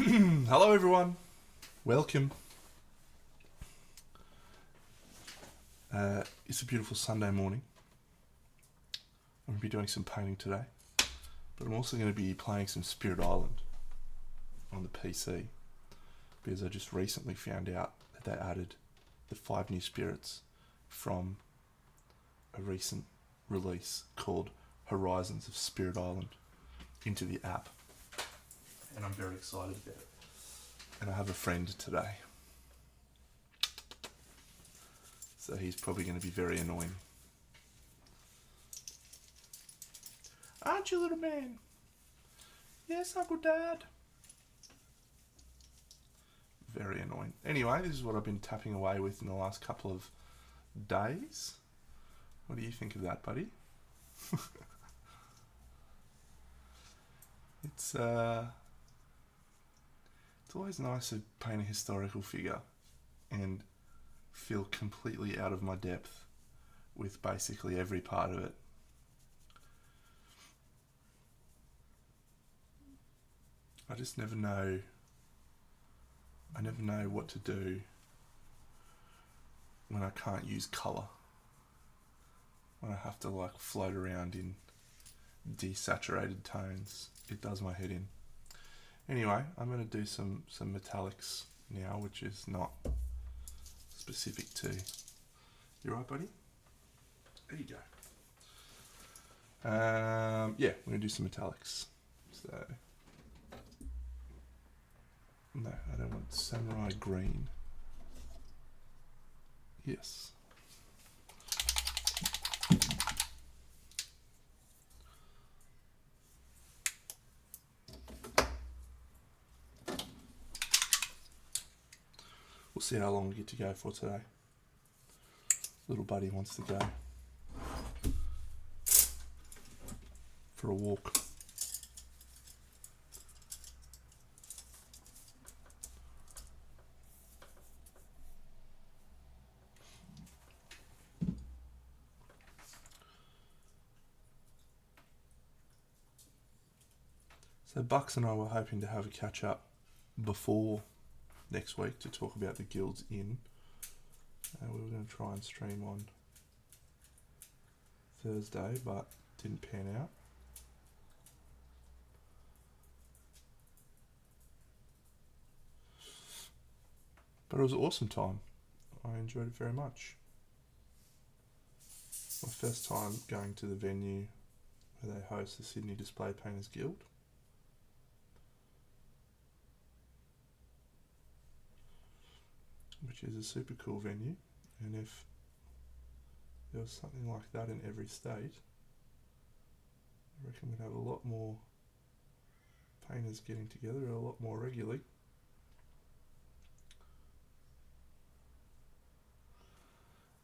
Hello, everyone. Welcome. It's a beautiful Sunday morning. I'm going to be doing some painting today, but I'm also going to be playing some Spirit Island on the PC because I just recently found out that they added the 5 new spirits from a recent release called Horizons of Spirit Island into the app, and I'm very excited about it. And I have a friend today, so he's probably going to be very annoying. Aren't you, little man? Yes, Uncle Dad. Very annoying. Anyway, this is what I've been tapping away with in the last couple of days. What do you think of that, buddy? It's always nice to paint a historical figure and feel completely out of my depth with basically every part of it. I just never know. I never know what to do when I can't use colour. When I have to like float around in desaturated tones. It does my head in. Anyway, I'm going to do some metallics now, which is not specific to... You right, buddy? There you go. Yeah, we're going to do some metallics. So... No, I don't want samurai green. Yes. We'll see how long we get to go for today. Little buddy wants to go for a walk. So Bucks and I were hoping to have a catch up before next week to talk about the guilds in. We were going to try and stream on Thursday, but didn't pan out. But it was an awesome time. I enjoyed it very much. My first time going to the venue where they host the Sydney Display Painters Guild. Which is a super cool venue, and if there was something like that in every state, I reckon we'd have a lot more painters getting together a lot more regularly.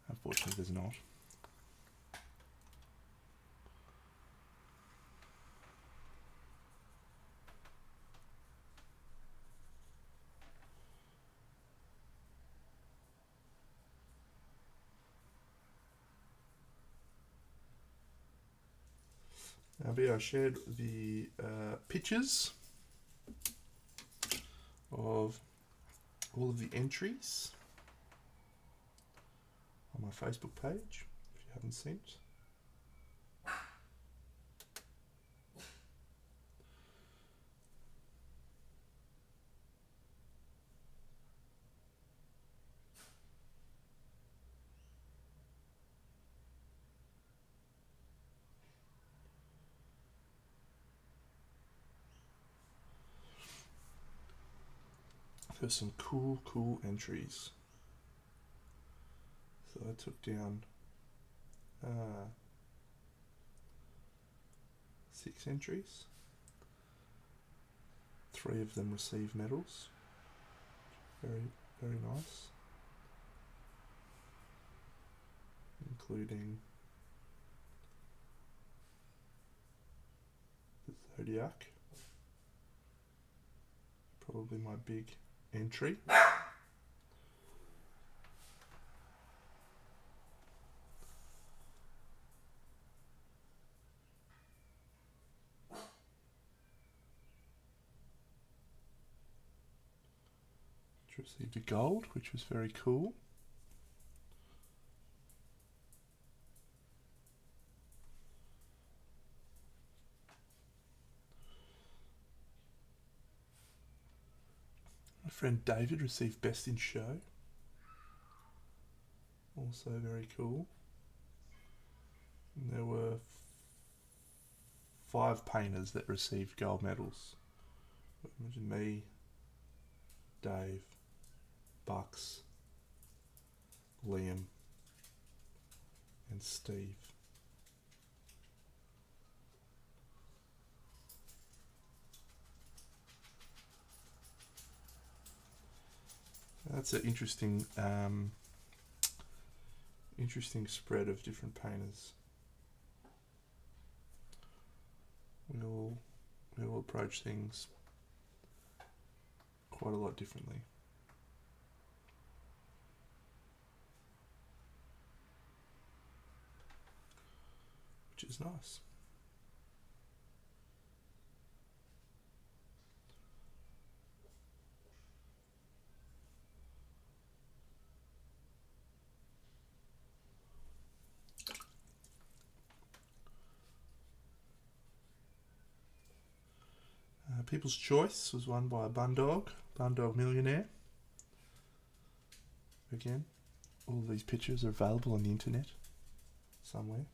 Unfortunately, there's not. I shared the pictures of all of the entries on my Facebook page, if you haven't seen it. There's some cool entries. So I took down 6 entries. 3 of them received medals. Very nice. Including the Zodiac. Probably my big entry. received a gold, which was very cool. My friend David received Best in Show. Also very cool. And there were 5 painters that received gold medals. Imagine me, Dave, Bucks, Liam, and Steve. That's an interesting spread of different painters. We all approach things quite a lot differently. Which is nice. People's Choice was won by Bundog Millionaire. Again, all of these pictures are available on the internet somewhere.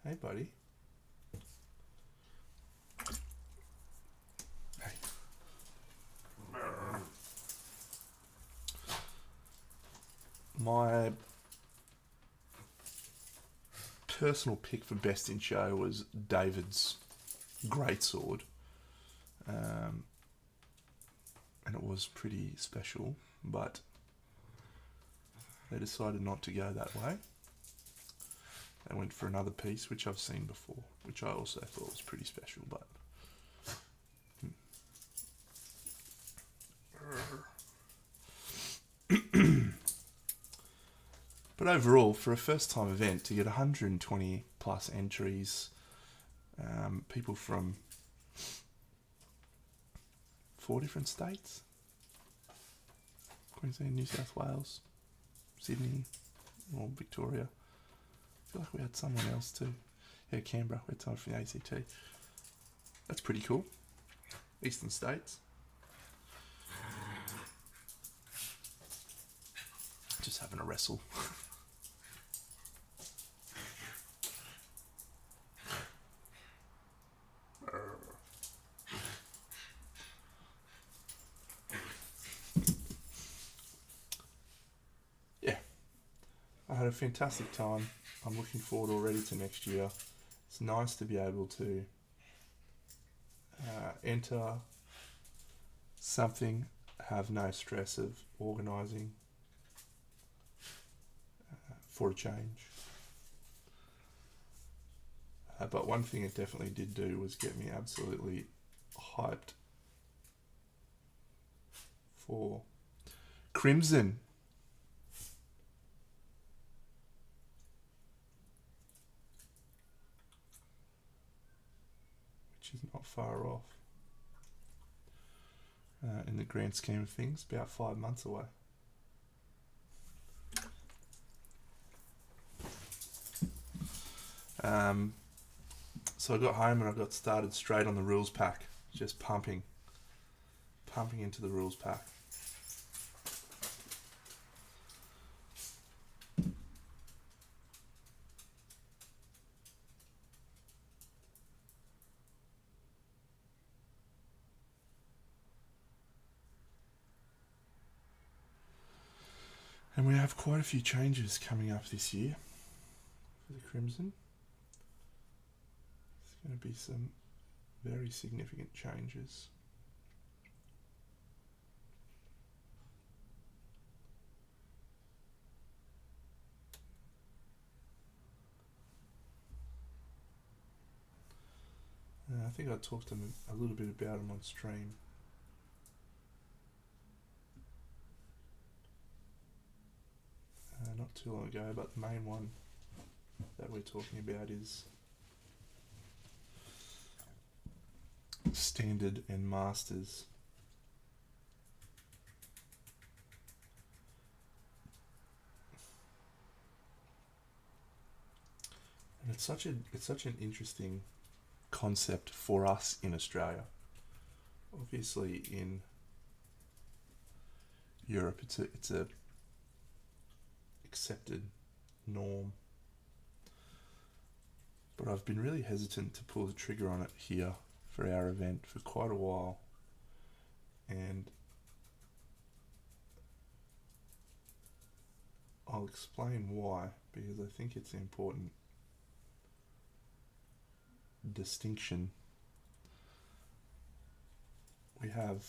Hey, buddy. Hey. My personal pick for Best in Show was David's Greatsword. And it was pretty special, but they decided not to go that way. They went for another piece, which I've seen before, which I also thought was pretty special, but... But overall, for a first-time event, to get 120 plus entries, people from 4 different states, Queensland, New South Wales, Sydney, or Victoria. I feel like we had someone else too. Yeah, Canberra, we had someone from the ACT. That's pretty cool. Eastern states. Just having a wrestle. Yeah, I had a fantastic time. I'm looking forward already to next year. It's nice to be able to enter something, have no stress of organising for a change. But one thing it definitely did do was get me absolutely hyped for Crimson. Which is not far off. In the grand scheme of things, about 5 months away. So I got home and I got started straight on the rules pack, just pumping into the rules pack. And we have quite a few changes coming up this year for the Crimson. There's going to be some very significant changes. I think I talked to them a little bit about them on stream. Not too long ago, but the main one that we're talking about is Standard and Masters. And it's such an interesting concept for us in Australia. Obviously, in Europe, it's a accepted norm. But I've been really hesitant to pull the trigger on it here for our event for quite a while, and I'll explain why, because I think it's an important distinction. We have,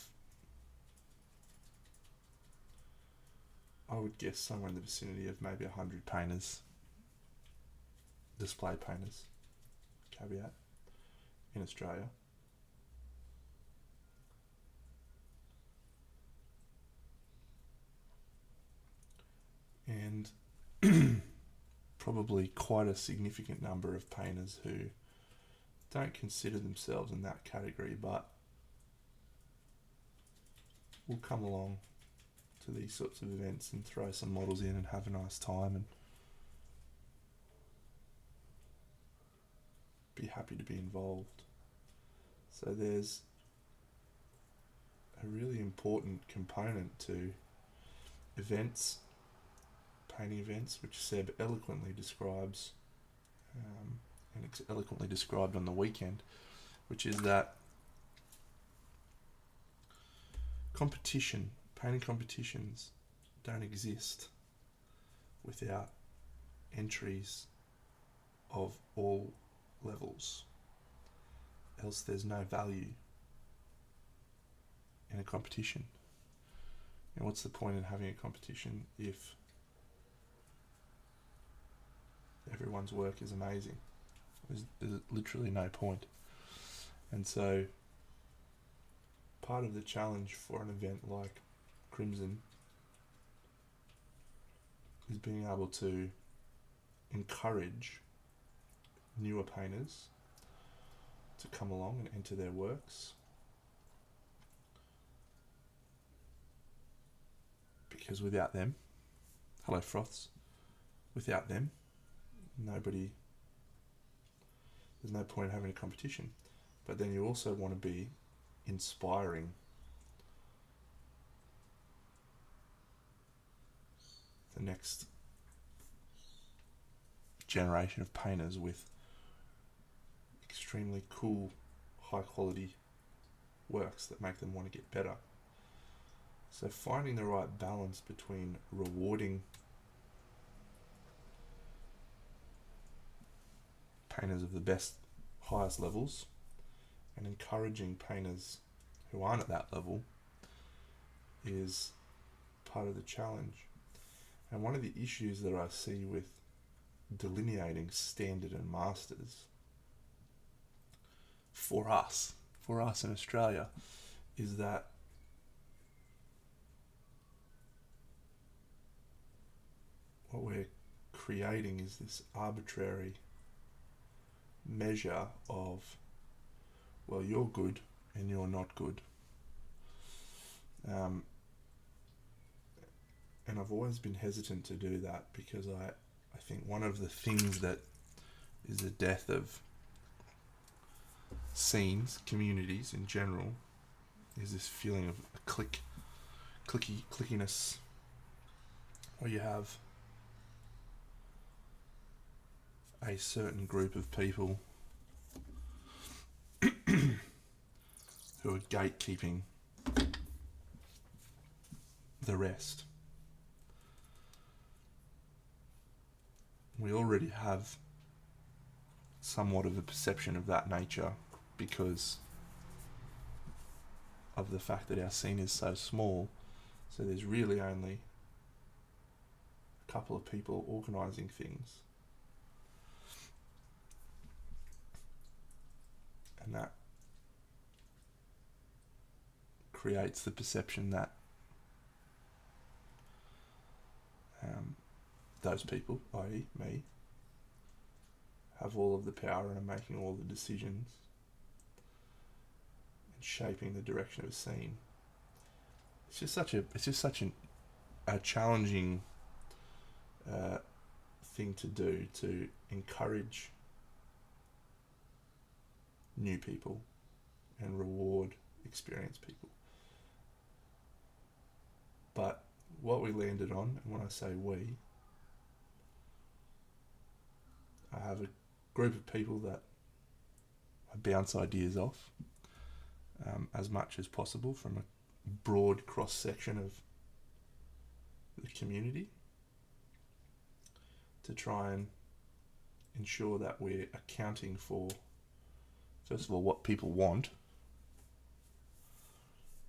I would guess, somewhere in the vicinity of maybe 100 painters, display painters, caveat, in Australia. And probably quite a significant number of painters who don't consider themselves in that category, but will come along to these sorts of events and throw some models in and have a nice time and be happy to be involved. So there's a really important component to events, painting events, which Seb eloquently describes, and eloquently described on the weekend, which is that painting competitions don't exist without entries of all levels, else there's no value in a competition. And what's the point in having a competition if everyone's work is amazing? There's literally no point. And so part of the challenge for an event like Crimson is being able to encourage newer painters to come along and enter their works, because without them, hello Froths, without them, there's no point in having a competition. But then you also want to be inspiring the next generation of painters with extremely cool, high quality works that make them want to get better. So finding the right balance between rewarding painters of the best, highest levels and encouraging painters who aren't at that level is part of the challenge. And one of the issues that I see with delineating Standard and Masters for us in Australia is that what we're creating is this arbitrary measure of, well, you're good and you're not good. And I've always been hesitant to do that, because I think one of the things that is the death of scenes, communities in general, is this feeling of a clickiness, where you have a certain group of people who are gatekeeping the rest. We already have somewhat of a perception of that nature because of the fact that our scene is so small. So there's really only a couple of people organising things. And that creates the perception that those people, i.e. me, have all of the power and are making all the decisions and shaping the direction of a scene. It's just such a challenging thing to do, to encourage new people and reward experienced people. But what we landed on, and when I say we, I have a group of people that I bounce ideas off as much as possible from a broad cross-section of the community to try and ensure that we're accounting for, first of all, what people want,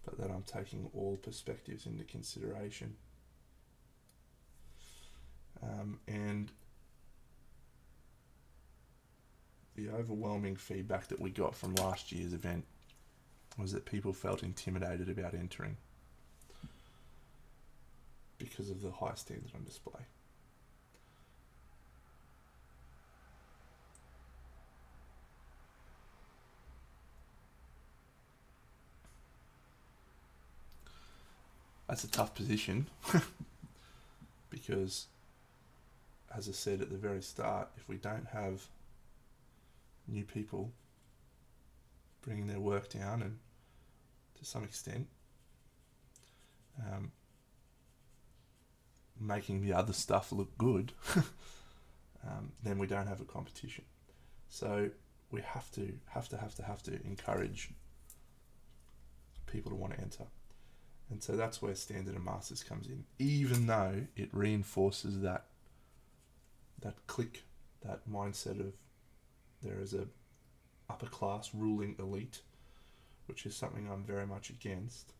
but that I'm taking all perspectives into consideration. And the overwhelming feedback that we got from last year's event was that people felt intimidated about entering because of the high standard on display. That's a tough position because, as I said at the very start, if we don't have new people bringing their work down and to some extent making the other stuff look good, then we don't have a competition. So we have to encourage people to want to enter. And so that's where Standard and Masters comes in, even though it reinforces that clique, that mindset of there is a upper class ruling elite, which is something I'm very much against.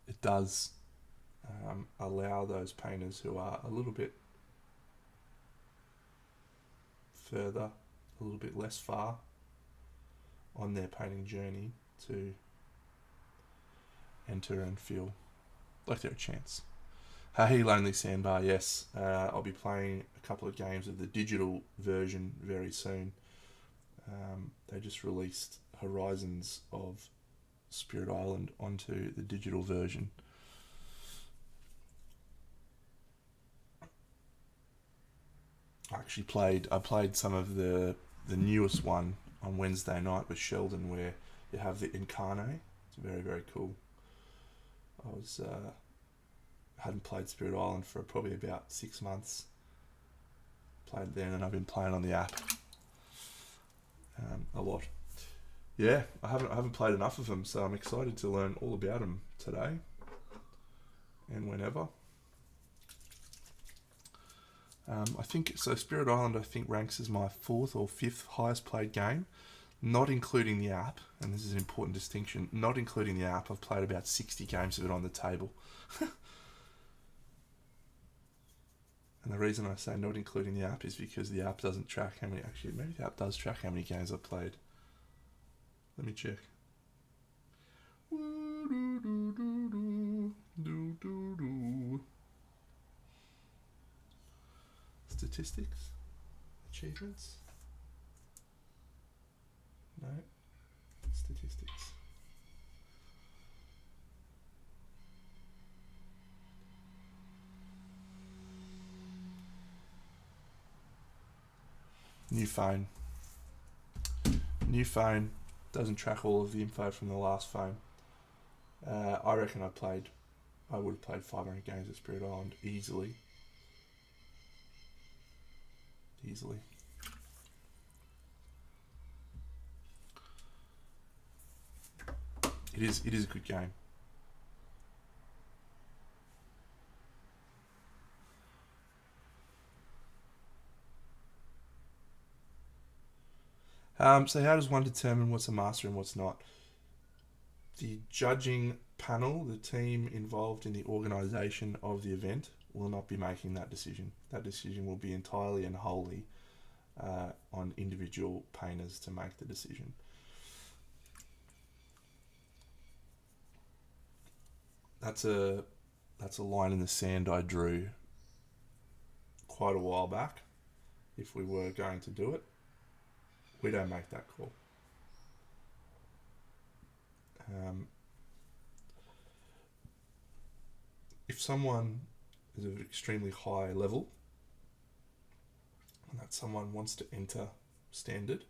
It does allow those painters who are a little bit further, a little bit less far on their painting journey to enter and feel like they're a chance. Hey, Lonely Sandbar, yes. I'll be playing a couple of games of the digital version very soon. They just released Horizons of Spirit Island onto the digital version. I played some of the newest one on Wednesday night with Sheldon, where you have the Incarnate. It's very, very cool. Hadn't played Spirit Island for probably about 6 months. Played then, and I've been playing on the app a lot. Yeah, I haven't played enough of them, so I'm excited to learn all about them today and whenever. I think so. Spirit Island, I think, ranks as my 4th or 5th highest played game, not including the app. And this is an important distinction. Not including the app, I've played about 60 games of it on the table. And the reason I say not including the app is because the app doesn't track how many. Actually, maybe the app does track how many games I've played. Let me check. Statistics? Achievements? No. Statistics. New phone. Doesn't track all of the info from the last phone. I reckon I would have played 500 games of Spirit Island easily. It is a good game. So how does one determine what's a master and what's not? The judging panel, the team involved in the organisation of the event, will not be making that decision. That decision will be entirely and wholly on individual painters to make the decision. That's a line in the sand I drew quite a while back. If we were going to do it, we don't make that call. If someone is of an extremely high level and that someone wants to enter standard,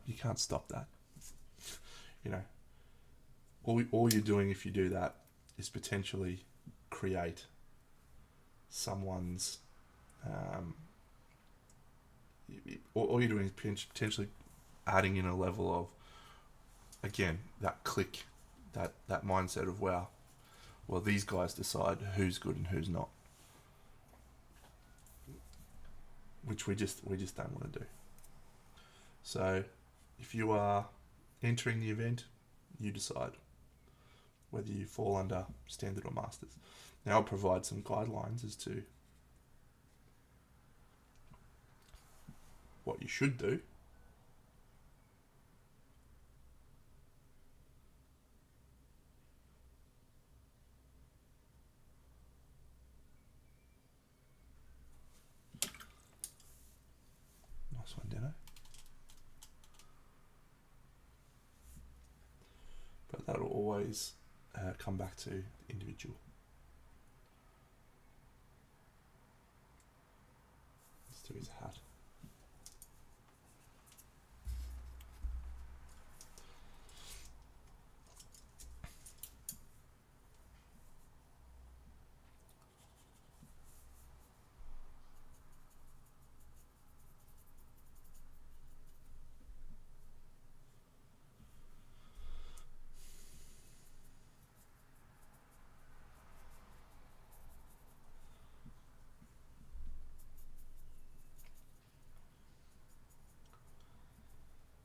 you can't stop that. You know, all you're doing if you do that is potentially create someone's all you're doing is potentially adding in a level of, again, that click, that mindset of, wow, well, these guys decide who's good and who's not, which we just don't want to do. So if you are entering the event, you decide whether you fall under standard or masters. Now I'll provide some guidelines as to what you should do. Nice one, Deno. But that'll always come back to the individual. Let's do his hat.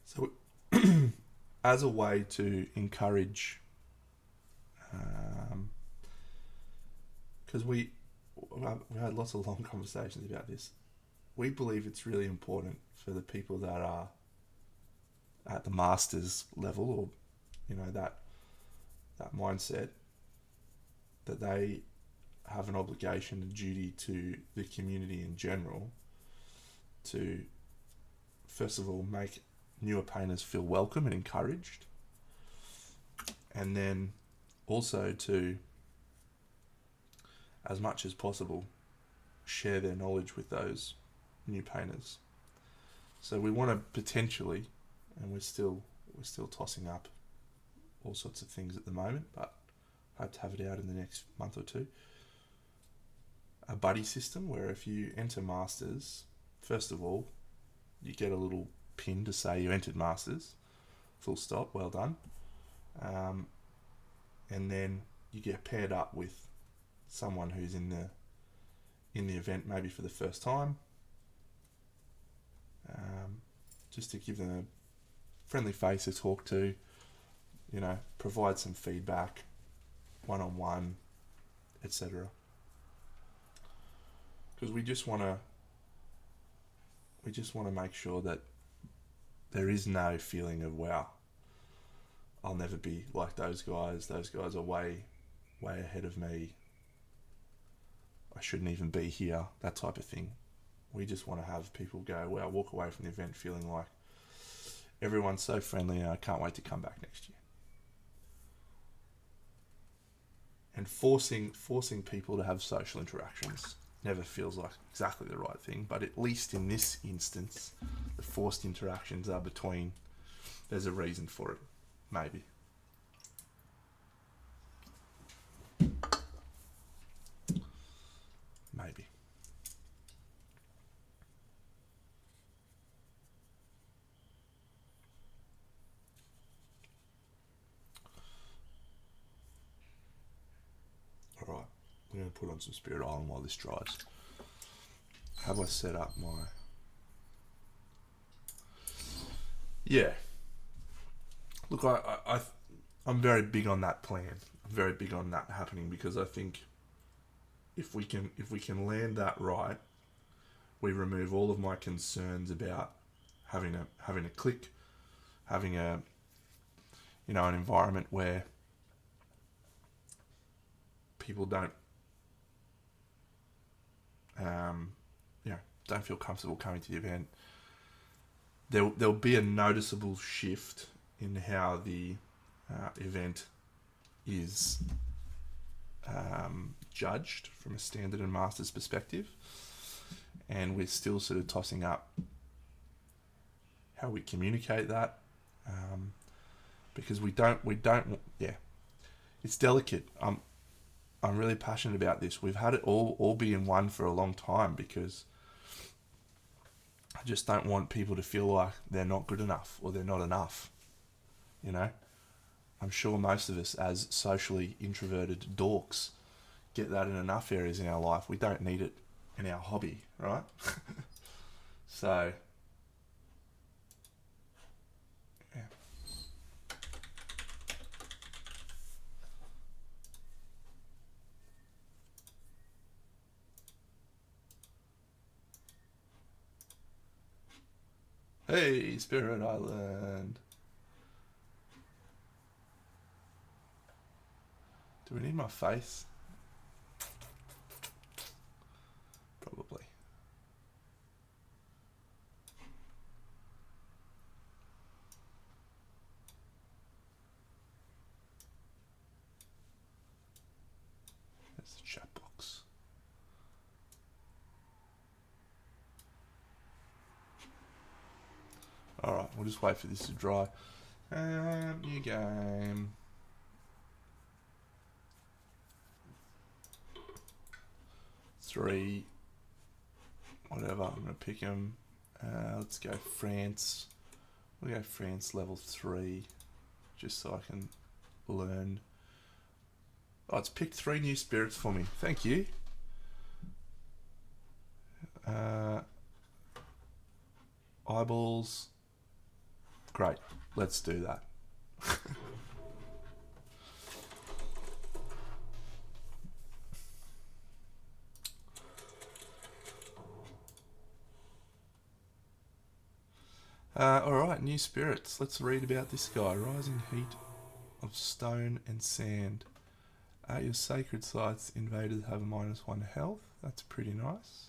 So, as a way to encourage, because we had lots of long conversations about this, we believe it's really important for the people that are at the master's level, or that mindset, that they have an obligation and duty to the community in general to, first of all, make newer painters feel welcome and encouraged, and then also to, as much as possible, share their knowledge with those new painters. So we want to potentially, and we're still tossing up all sorts of things at the moment, but hope to have it out in the next month or two, a buddy system where if you enter masters, first of all, you get a little pin to say you entered masters, full stop, well done, and then you get paired up with someone who's in the event maybe for the first time, just to give them a friendly face to talk to, provide some feedback, one-on-one, etc. Because we just want to make sure that there is no feeling of, wow, I'll never be like those guys. Those guys are way, way ahead of me. I shouldn't even be here, that type of thing. We just want to have people go, wow, walk away from the event feeling like everyone's so friendly and I can't wait to come back next year. And forcing people to have social interactions never feels like exactly the right thing, but at least in this instance, the forced interactions are between, there's a reason for it, maybe. Maybe. All right, I'm going to put on some Spirit Island while this dries. Have I set up my... Yeah. Look, I'm very big on that plan. I'm very big on that happening, because I think if we can land that right, we remove all of my concerns about having a click, having an environment where people don't don't feel comfortable coming to the event. There'll be a noticeable shift in how the event is judged from a standard and masters perspective, and we're still sort of tossing up how we communicate that, because we don't it's delicate. I'm really passionate about this. We've had it all be in one for a long time, because I just don't want people to feel like they're not good enough or they're not enough. I'm sure most of us, as socially introverted dorks, get that in enough areas in our life. We don't need it in our hobby, right? So, yeah. Hey, Spirit Island. Do we need my face? Probably. There's the chat box. Alright, we'll just wait for this to dry. New game. Three. Whatever, I'm going to pick them. Let's go France. We'll go France level 3. Just so I can learn. Oh, it's picked 3 new spirits for me. Thank you. Eyeballs. Great. Let's do that. Alright, new spirits. Let's read about this guy. Rising heat of stone and sand. At your sacred sites, invaders have a -1 health. That's pretty nice.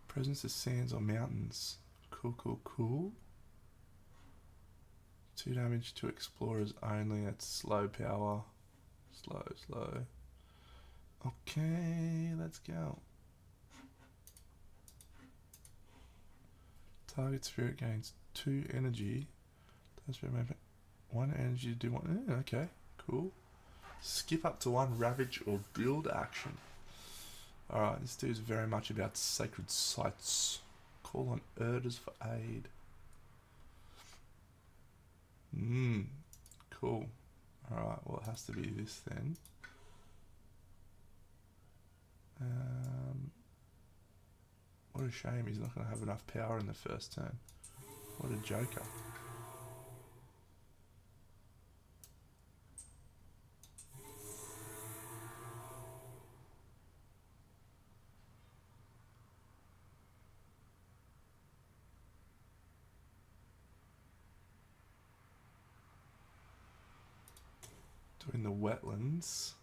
Presence of sands or mountains. Cool. 2 damage to explorers only. That's slow power. Slow. Okay, let's go. Target spirit gains 2 energy. 1 energy to do 1. Okay, cool. Skip up to 1 ravage or build action. Alright, this dude's very much about sacred sites. Call on Erders for aid. Cool. Alright, well it has to be this then. What a shame he's not going to have enough power in the first turn. What a joker. Doing the wetlands.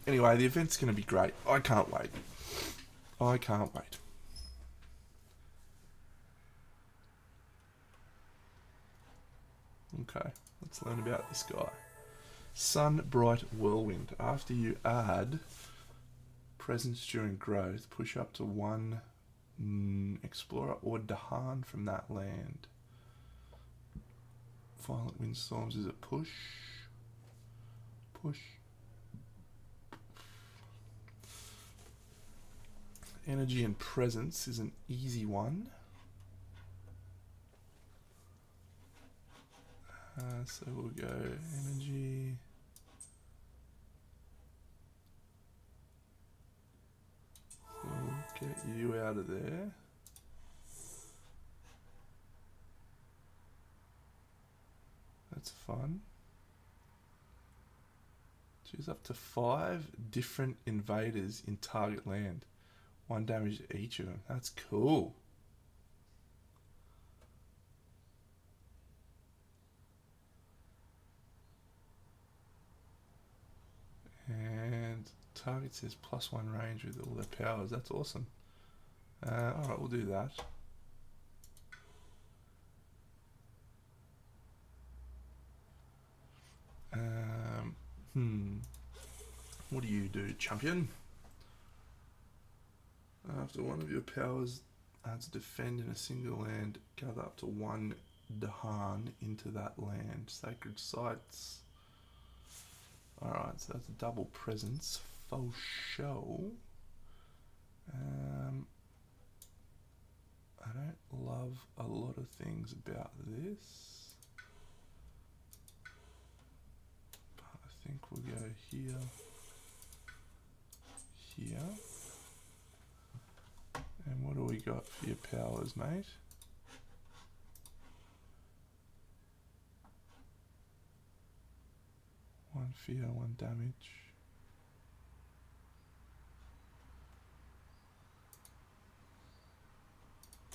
Anyway, the event's going to be great. I can't wait. Okay, let's learn about this guy. Sun Bright Whirlwind. After you add presence during growth, push up to 1 explorer or Dahan from that land. Violent windstorms is a push. Energy and presence is an easy one. So we'll go energy. We'll get you out of there. That's fun. Choose up to 5 different invaders in target land. 1 damage to each of them. That's cool. And target says +1 range with all their powers. That's awesome. Alright, we'll do that. What do you do, champion? After one of your powers adds defend in a single land, gather up to 1 Dahan into that land. Sacred sites. Alright, so that's a double presence. Faux show. I don't love a lot of things about this. But I think we'll go here. Here. And what do we got for your powers, mate? One fear, 1 damage.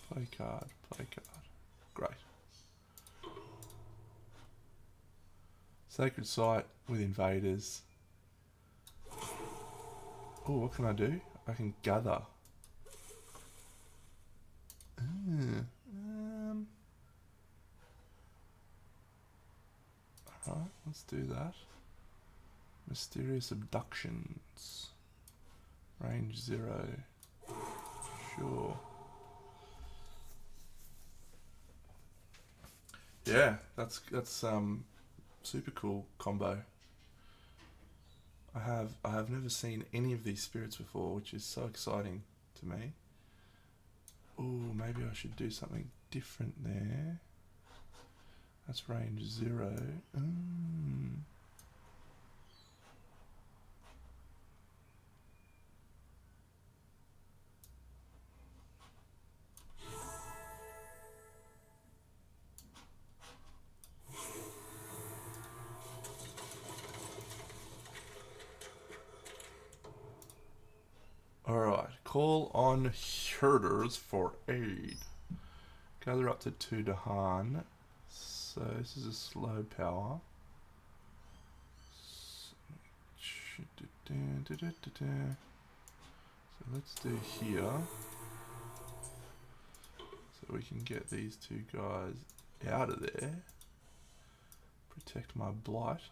Play card, play card. Great. Sacred site with invaders. Oh, what can I do? I can gather. Alright, let's do that. Mysterious abductions. Range 0. Sure. Yeah, that's super cool combo. I have never seen any of these spirits before, which is so exciting to me. Oh, maybe I should do something different there. That's range 0. Alright, call on herders for aid. Gather up to 2 Dahan. So this is a slow power. So let's do here. So we can get these 2 guys out of there. Protect my blight.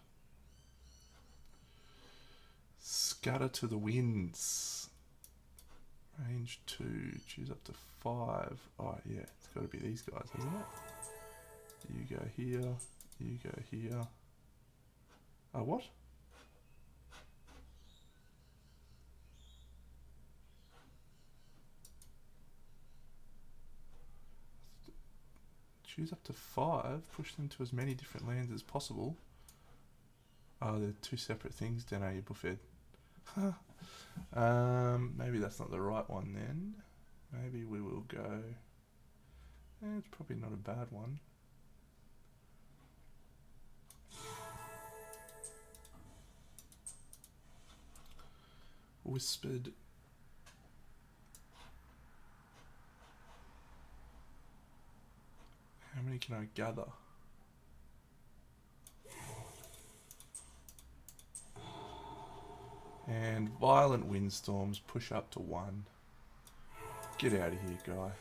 Scatter to the winds. Range 2, choose up to 5. Oh yeah, it's got to be these guys, hasn't it? You go here, you go here. Oh, what? Choose up to 5, push them to as many different lands as possible. Oh, they're 2 separate things, Deno, you buffhead. Maybe that's not the right one then. Maybe we will go... it's probably not a bad one. Whispered. How many can I gather? And violent windstorms push up to 1. Get out of here, guy.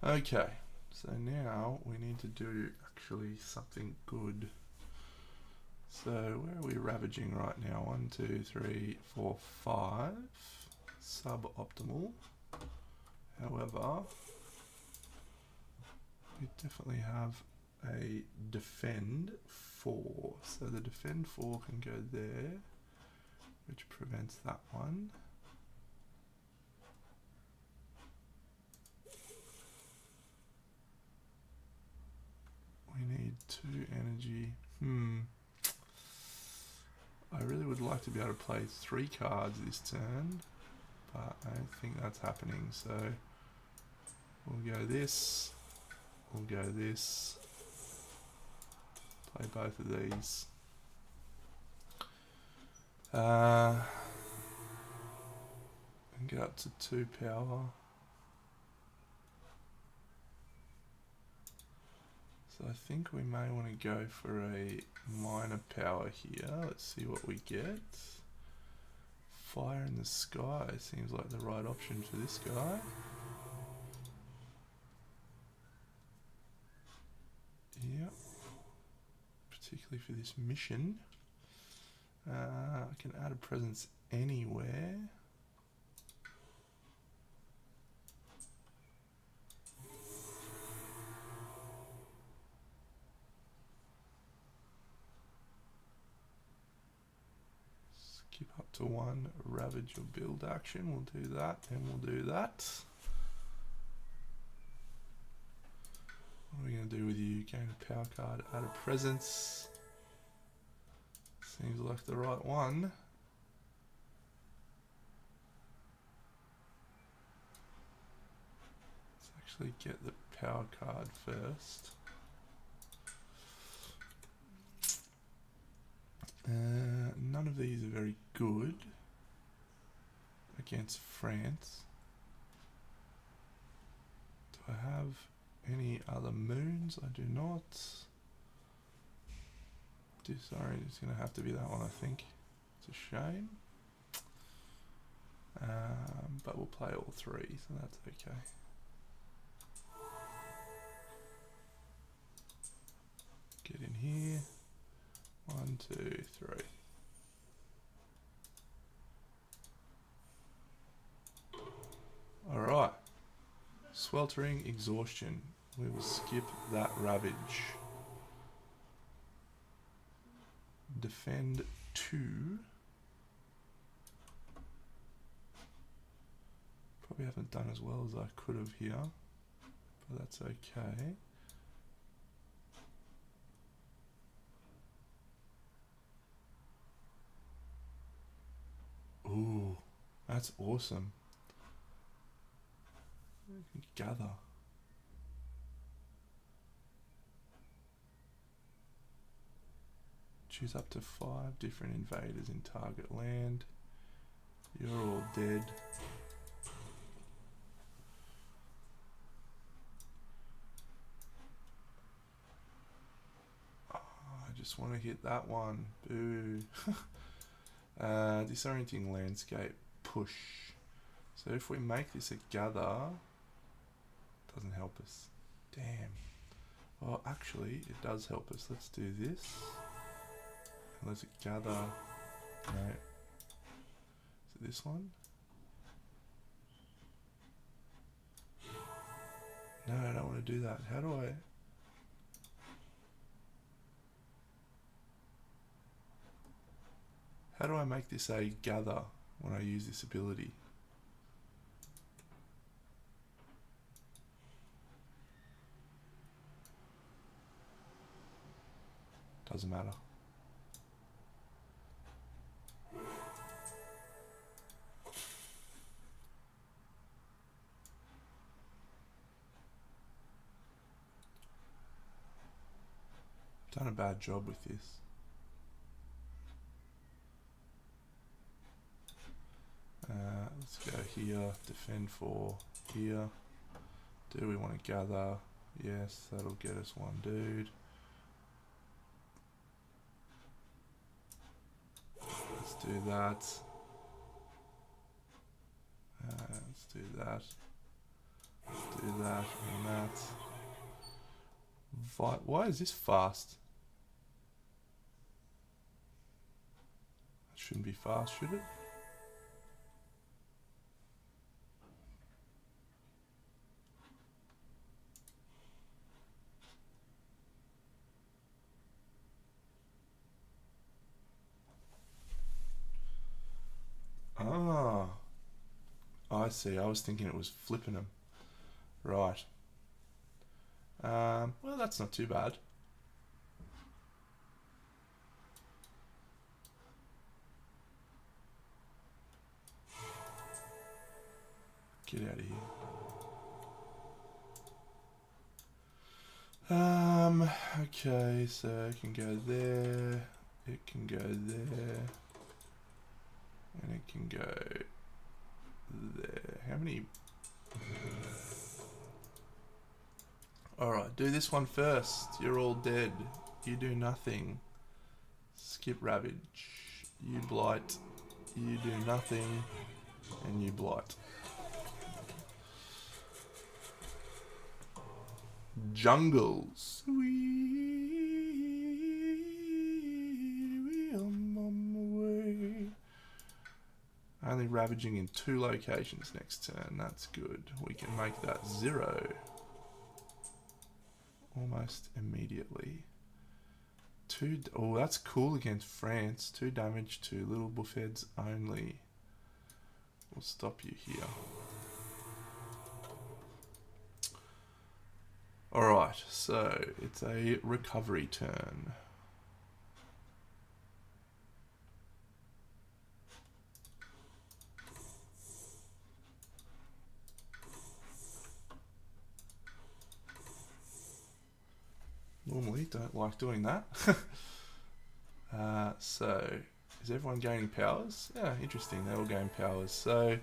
Okay, so now we need to do actually something good. So where are we ravaging right now? 1, 2, 3, 4, 5. Suboptimal. However, we definitely have a defend 4. So the defend 4 can go there, which prevents that one. We need 2 energy. I really would like to be able to play 3 cards this turn, but I don't think that's happening, so we'll go this, we'll go this, play both of these. And get up to 2 power. So I think we may want to go for a minor power here. Let's see what we get. Fire in the Sky seems like the right option for this guy. Yep. Particularly for this mission. I can add a presence anywhere. Skip up to 1, Ravage or Build action. We'll do that, and we'll do that. What are we going to do with you? Gain a power card, add a presence. Seems like the right one. Let's actually get the power card first. None of these are very good against France. Do I have any other moons? I do not. Sorry, it's going to have to be that one, I think. It's a shame. But we'll play all 3, so that's okay. Get in here. 1, 2, 3. Alright. Sweltering Exhaustion. We will skip that Ravage. Defend 2. Probably haven't done as well as I could have here, but that's okay. Ooh, that's awesome. Gather. Choose up to 5 different invaders in target land. You're all dead. Oh, I just want to hit that one. Boo. Disorienting Landscape. Push. So if we make this a gather, it doesn't help us. Damn. Well, actually, it does help us. Let's do this. Let's gather. No. Is it this one? No, I don't want to do that. How do I? How do I make this a gather when I use this ability? Doesn't matter. Done a bad job with this. Let's go here, defend 4 here. Do we want to gather? Yes, that'll get us 1 dude. Let's do that. Let's do that. Let's do that and that. Why is this fast? It shouldn't be fast, should it? Ah, I see. I was thinking it was flipping them. Right. Well, that's not too bad. Get out of here. Okay, so it can go there, it can go there, and it can go there. How many? Alright, do this one first. You're all dead. You do nothing. Skip Ravage. You blight. You do nothing. And you blight. Jungles. I'm on my way. Only ravaging in 2 locations next turn. That's good. We can make that 0 almost immediately. Oh, that's cool against France. 2 damage to little buffheads only. We'll stop you here. Alright, so it's a recovery turn. Normally don't like doing that. So, is everyone gaining powers? Yeah, interesting, they all gain powers. So,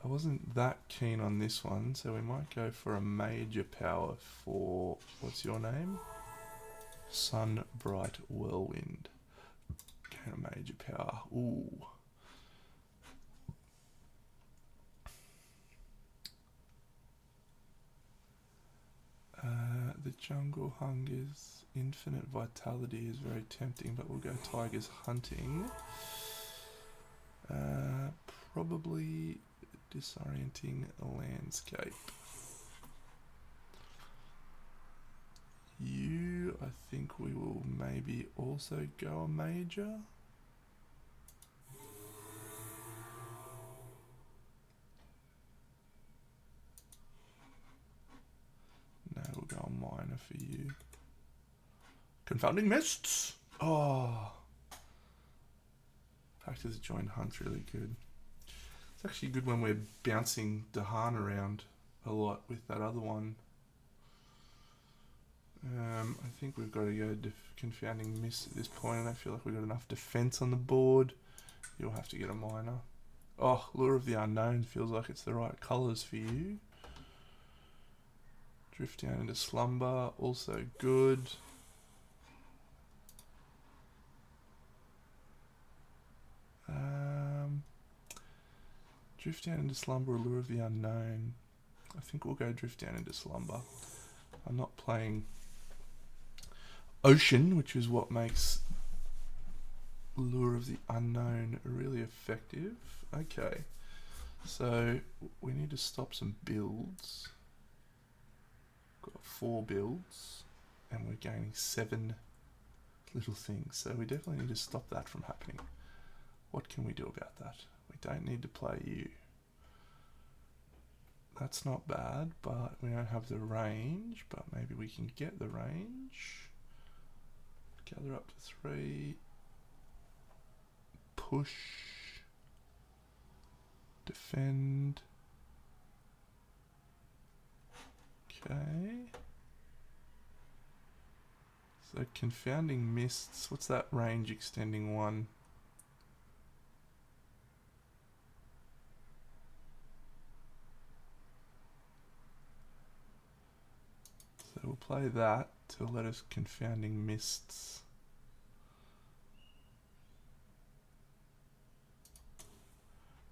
I wasn't that keen on this one, so we might go for a major power for, what's your name? Sunbright Whirlwind. Gain a major power. Ooh. The Jungle Hunger's infinite vitality is very tempting, but we'll go Tiger's Hunting. Probably disorienting landscape. You, I think we will maybe also go a major. No, we'll go a minor for you. Confounding Mists! Oh. Practice joint hunt's really good. It's actually good when we're bouncing Dahan around a lot with that other one. I think we've got to go Confounding Mist at this point. I don't feel like we've got enough defense on the board. You'll have to get a minor. Oh, Lure of the Unknown feels like it's the right colours for you. Drift down into slumber, also good. Drift down into slumber, Lure of the Unknown. I think we'll go drift down into slumber. I'm not playing Ocean, which is what makes Lure of the Unknown really effective. Okay, so we need to stop some builds. Got 4 builds, and we're gaining 7 little things. So we definitely need to stop that from happening. What can we do about that? We don't need to play you. That's not bad, but we don't have the range, but maybe we can get the range. Gather up to 3. Push. Defend. Okay. So Confounding Mists, what's that range extending one? So we'll play that to let us Confounding Mists.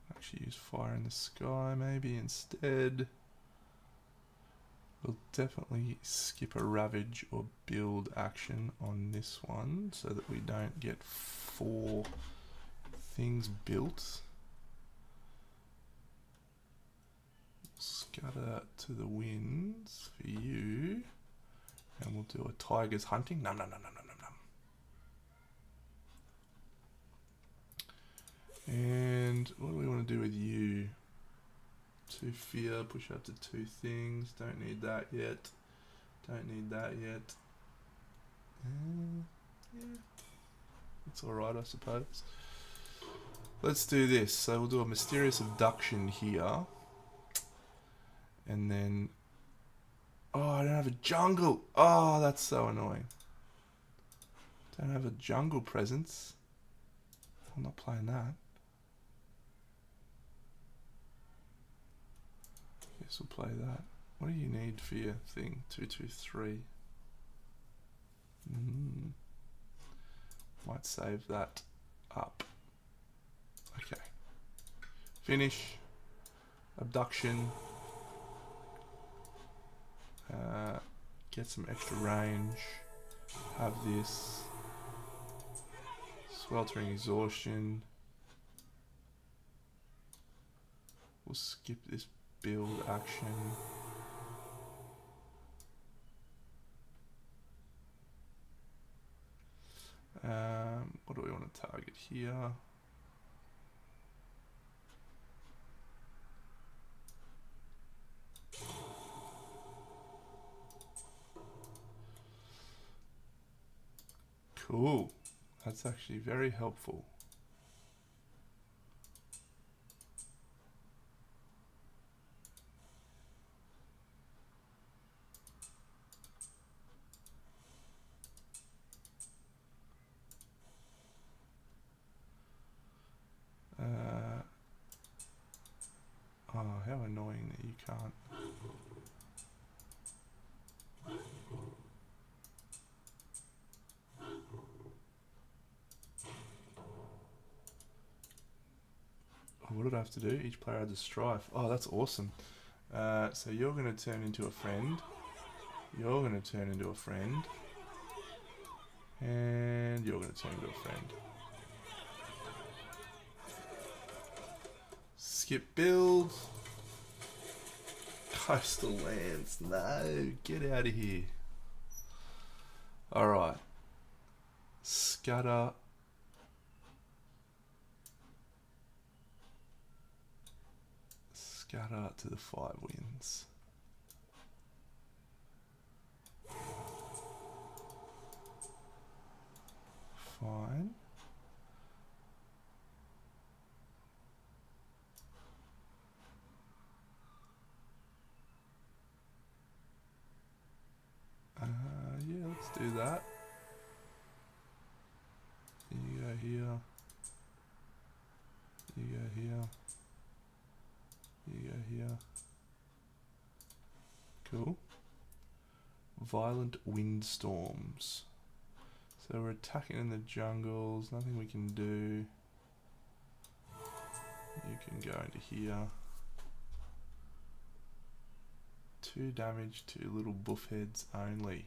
Actually use Fire in the Sky maybe instead. We'll definitely skip a Ravage or build action on this one so that we don't get 4 things built. Scatter to the winds for you. And we'll do a Tiger's Hunting. Nom nom nom nom nom nom. And what do we want to do with you? 2 fear, push up to 2 things. Don't need that yet. Don't need that yet. Yeah, it's alright, I suppose. Let's do this. So we'll do a Mysterious Abduction here. And then... Oh, I don't have a jungle. Oh, that's so annoying. Don't have a jungle presence. I'm not playing that. Guess we'll play that. What do you need for your thing? 223. Might save that up. Okay. Finish. Abduction. Get some extra range. Have this. Sweltering exhaustion. We'll skip this build action. What do we want to target here? Cool. That's actually very helpful. Oh, how annoying that you can't. What did I have to do? Each player adds a strife. Oh, that's awesome. So you're going to turn into a friend. You're going to turn into a friend. And you're going to turn into a friend. Skip build. Coastal lands. No, get out of here. Alright. Scatter. Scatter to the 5 winds. Fine. Yeah, let's do that. You go here. You go here. You go here. Cool. Violent windstorms. So we're attacking in the jungles. Nothing we can do. You can go into here. 2 damage to little buff heads only.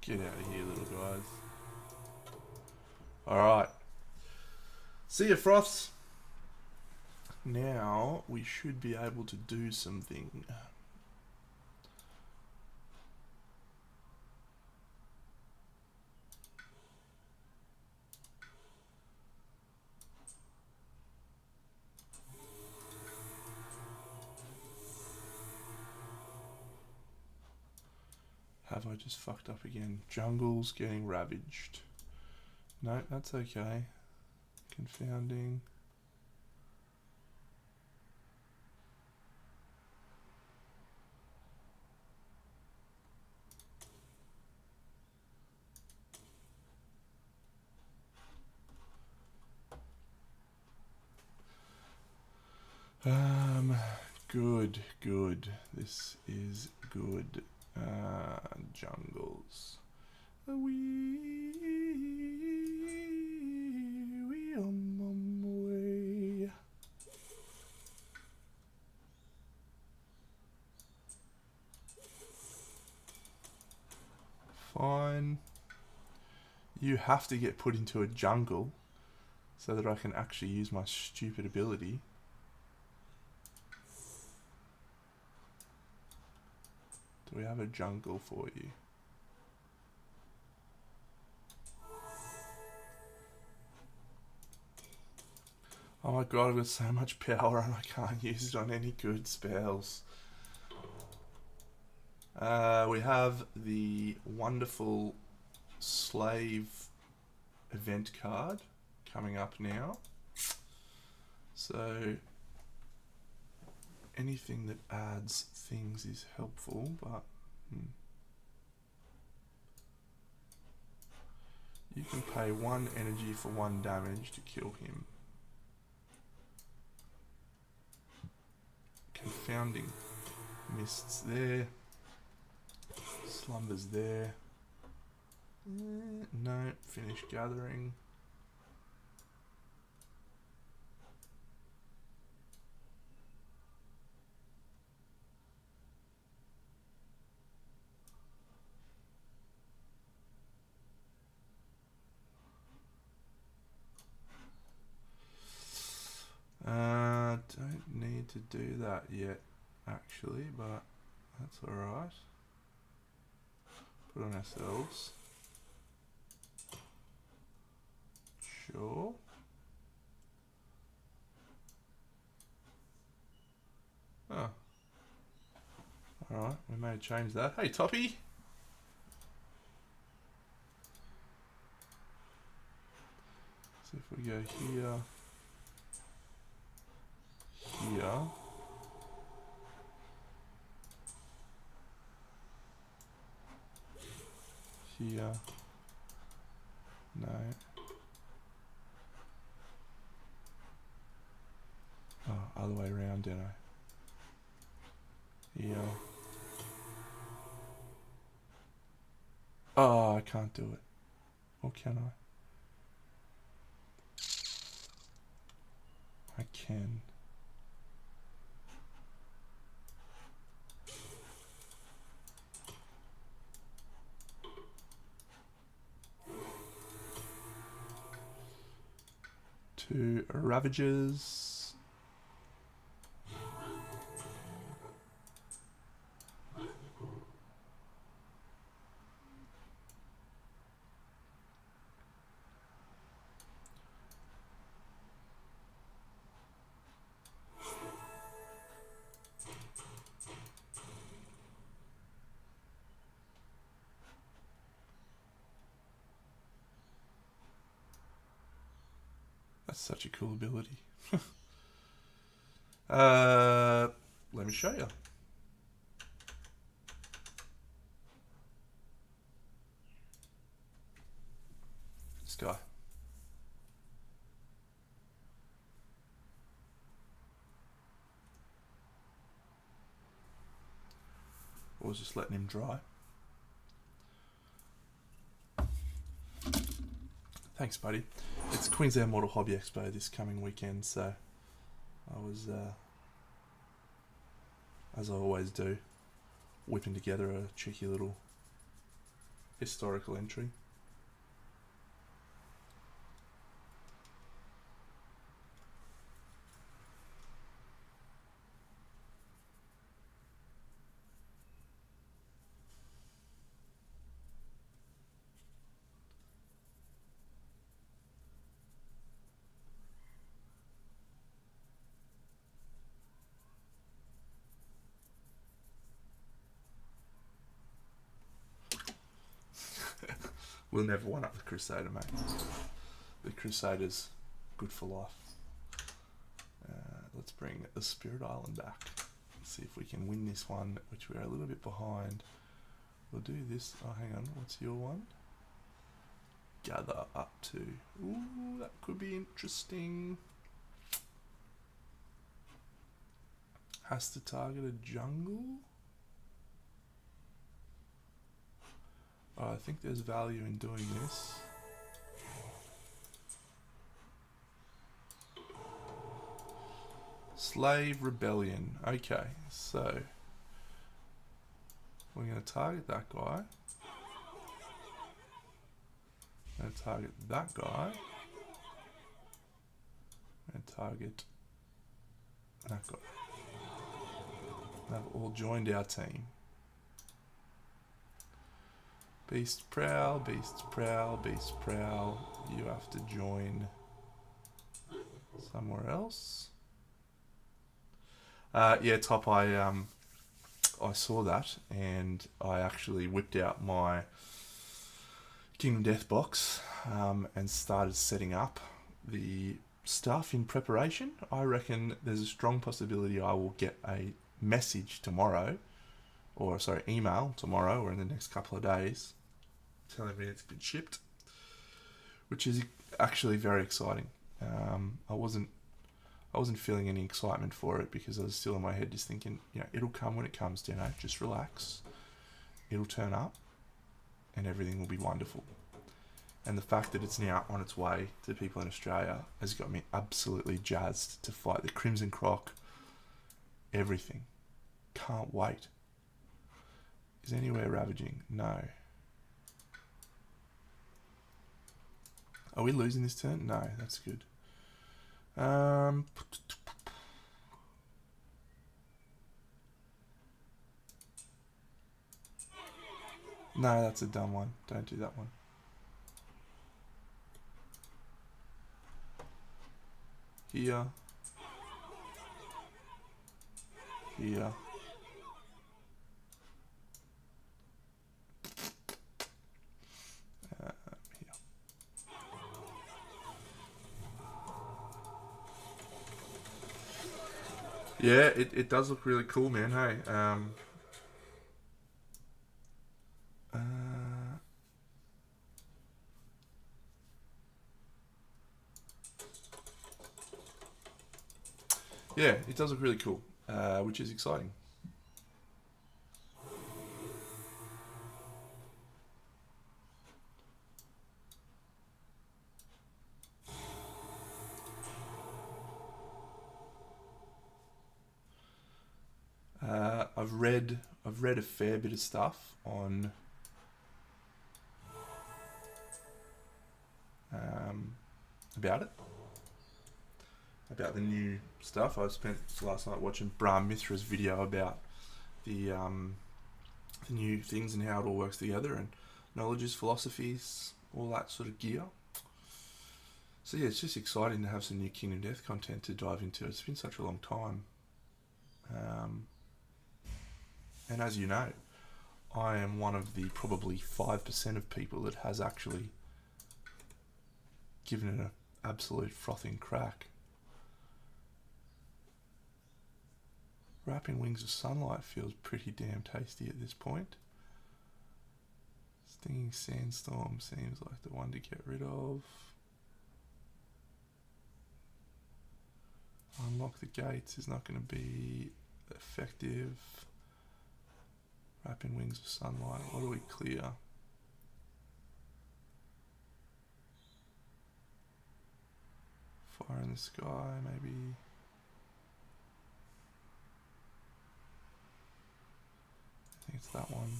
Get out of here, little guys. Alright. See ya, Froths. Now we should be able to do something. Have I just fucked up again? Jungle's getting ravaged. No, that's okay. Confounding. Good, good. This is good. Jungles. We on my way. Fine. You have to get put into a jungle so that I can actually use my stupid ability. Do we have a jungle for you? Oh my god, I've got so much power and I can't use it on any good spells. We have the wonderful slave event card coming up now. So anything that adds things is helpful, but you can pay 1 energy for 1 damage to kill him. Confounding Mists there. Slumbers there. No, finish gathering. Don't need to do that yet, actually, but that's alright. Put on ourselves. Sure. Oh. Alright, we may change that. Hey, Toppy! So if we go here, here, here, no. Oh, other way around, don't I? Here. Oh, I can't do it. Or can I? I can. Two Ravagers. That's such a cool ability. Let me show you. This guy. I was just letting him dry. Thanks, buddy. It's Queensland Model Hobby Expo this coming weekend, so I was, as I always do, whipping together a cheeky little historical entry. We'll never one up the Crusader, mate. The Crusader's good for life. Let's bring the Spirit Island back. See if we can win this one, which we're a little bit behind. We'll do this. Oh, hang on. What's your one? Gather up to. Ooh, that could be interesting. Has to target a jungle. Oh, I think there's value in doing this. Slave Rebellion. Okay, so we're going to target that guy. Going to target that guy. And target that guy. They've all joined our team. Beast Prowl, Beast Prowl, Beast Prowl. You have to join somewhere else. Yeah, Top, I saw that and I actually whipped out my Kingdom Death box and started setting up the stuff in preparation. I reckon there's a strong possibility I will get a message tomorrow, or sorry, email tomorrow or in the next couple of days telling me it's been shipped, which is actually very exciting. I wasn't feeling any excitement for it because I was still in my head just thinking, it'll come when it comes, just relax. It'll turn up and everything will be wonderful. And the fact that it's now on its way to people in Australia has got me absolutely jazzed to fight the Crimson Croc. Everything. Can't wait. Is anywhere ravaging? No. Are we losing this turn? No, that's good. No, that's a dumb one. Don't do that one. Here. Here. Yeah, it does look really cool, man. Hey, yeah, it does look really cool, which is exciting. I've read a fair bit of stuff on about it, about the new stuff. I spent last night watching Brahm Mithra's video about the new things and how it all works together, and knowledges, philosophies, all that sort of gear. So yeah, it's just exciting to have some new Kingdom Death content to dive into. It's been such a long time. And as you know, I am one of the probably 5% of people that has actually given it an absolute frothing crack. Wrapping Wings of Sunlight feels pretty damn tasty at this point. Stinging Sandstorm seems like the one to get rid of. Unlock the Gates is not going to be effective. Wrapping Wings of Sunlight, what do we clear? Fire in the Sky, maybe. I think it's that one.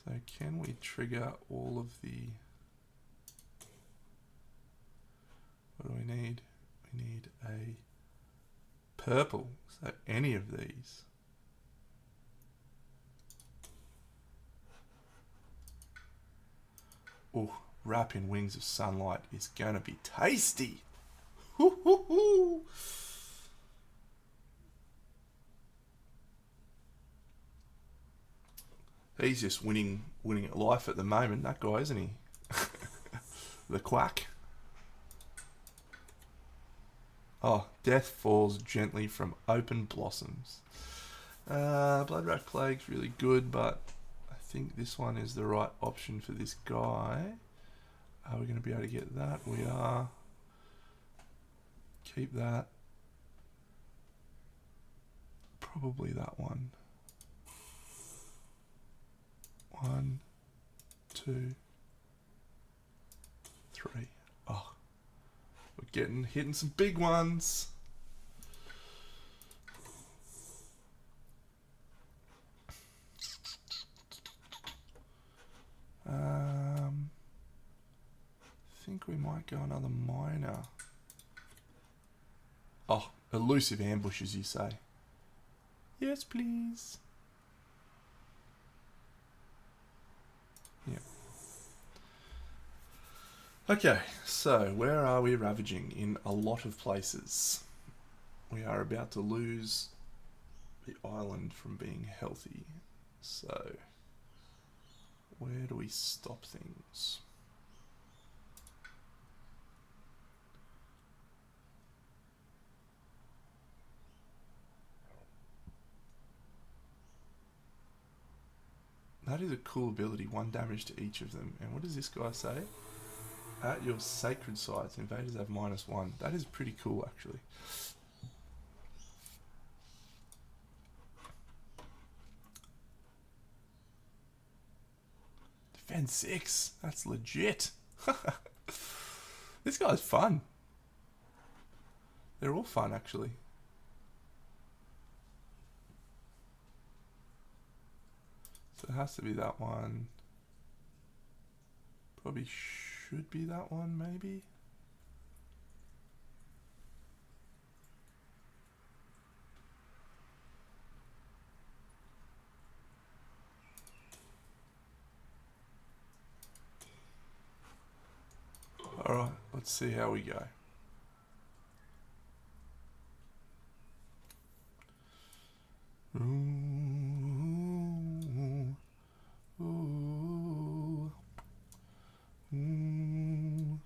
So can we trigger all of the... What do we need? We need a purple. So any of these. Oh, Wrapping Wings of Sunlight is gonna be tasty. Hoo, hoo, hoo. He's just winning at life at the moment, that guy, isn't he? The quack. Oh, Death Falls Gently from Open Blossoms. Bloodrat Plague's really good, but I think this one is the right option for this guy. Are we going to be able to get that? We are. Keep that. Probably that one. 1, 2, 3. Oh, we're hitting some big ones. I think we might go another minor. Oh, Elusive Ambushes, you say? Yes, please. Yeah. Okay, so where are we ravaging? In a lot of places. We are about to lose the island from being healthy. So, where do we stop things? That is a cool ability. 1 damage to each of them. And what does this guy say? At your sacred sites, invaders have -1. That is pretty cool, actually. Defend 6. That's legit. This guy's fun. They're all fun, actually. So it has to be that one. Probably should be that one, maybe. Alright, let's see how we go. Ooh, ooh, ooh, ooh.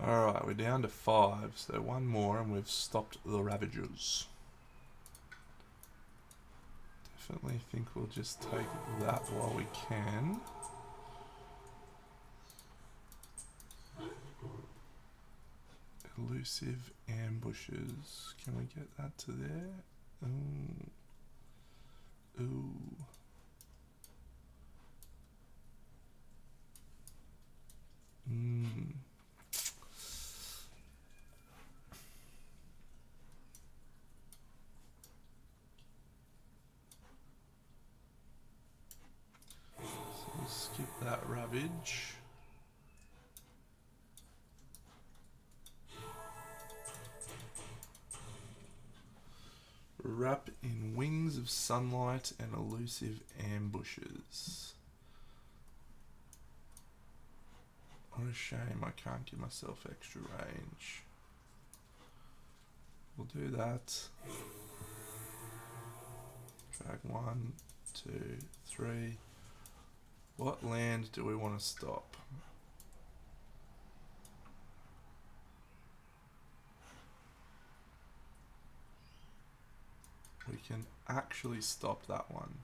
Alright, we're down to 5, so one more and we've stopped the Ravagers. Definitely think we'll just take that while we can. Elusive ambushes. Can we get that to there? Ooh. Ooh. So we'll skip that Ravage. Wrap in wings of sunlight and elusive ambushes. What a shame I can't give myself extra range. We'll do that. Drag 1, 2, 3. What land do we want to stop? We can actually stop that one.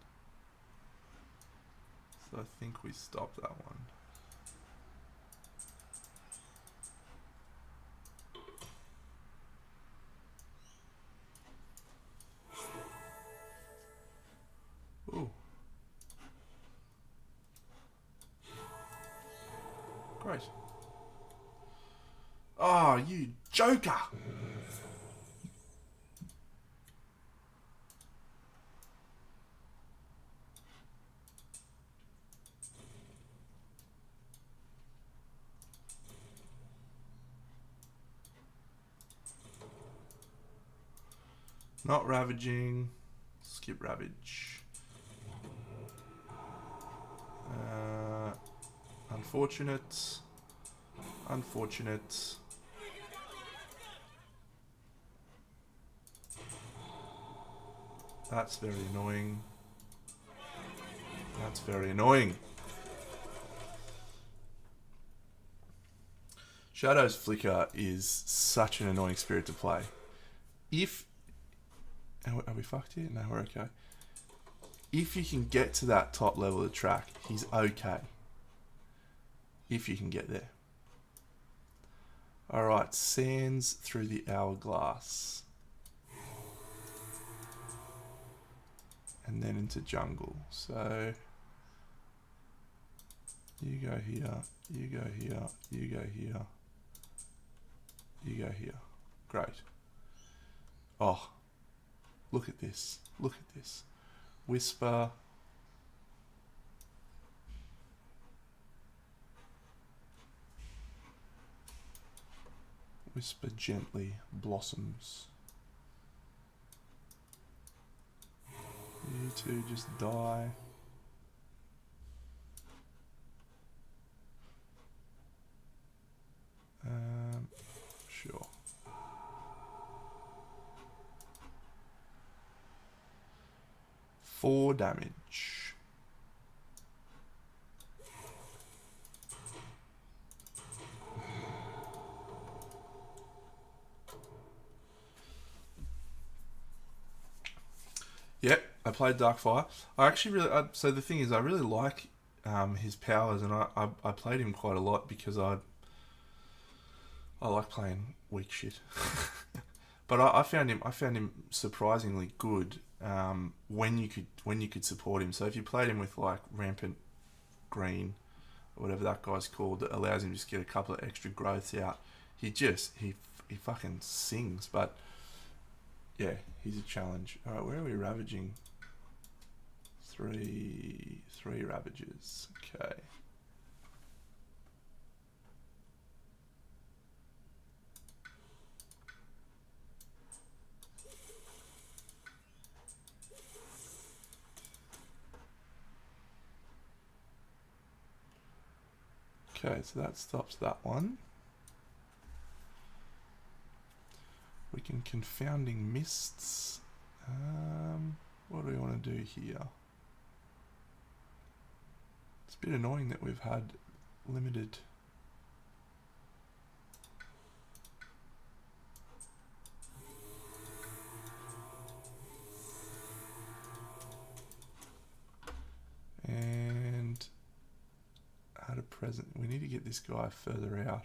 So I think we stop that one. Ooh. Great. Oh, you joker! Not ravaging. Skip ravage. Unfortunate. Unfortunate. That's very annoying. That's very annoying. Shadow's Flicker is such an annoying spirit to play. If... Are we fucked here? No, we're okay. If you can get to that top level of the track, he's okay. If you can get there. Alright, Sands through the Hourglass. And then into jungle. So... You go here, you go here, you go here. You go here. Great. Oh. Look at this. Look at this. Whisper. Whisper gently. Blossoms. You two just die. 4 damage. Yep, I played Darkfire. I actually really... so the thing is, I really like his powers, and I played him quite a lot because I like playing weak shit. But I found him surprisingly good when you could support him. So if you played him with like Rampant Green or whatever that guy's called, that allows him to just get a couple of extra growths out, he fucking sings. But yeah, he's a challenge. All right, where are we ravaging? Three ravages. Okay. Okay, so that stops that one. We can Confounding Mists. What do we want to do here? It's a bit annoying that we've had limited... And at a present, we need to get this guy further out.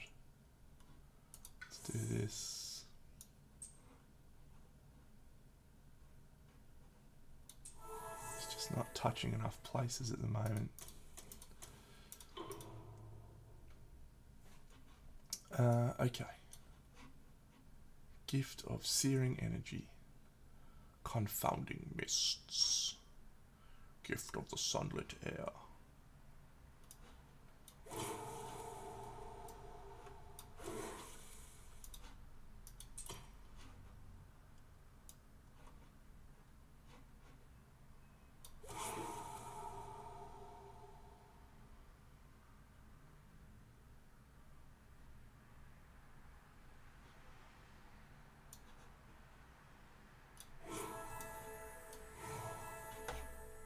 Let's do this. It's just not touching enough places at the moment. Okay. Gift of Searing Energy. Confounding Mists. Gift of the Sunlit Air.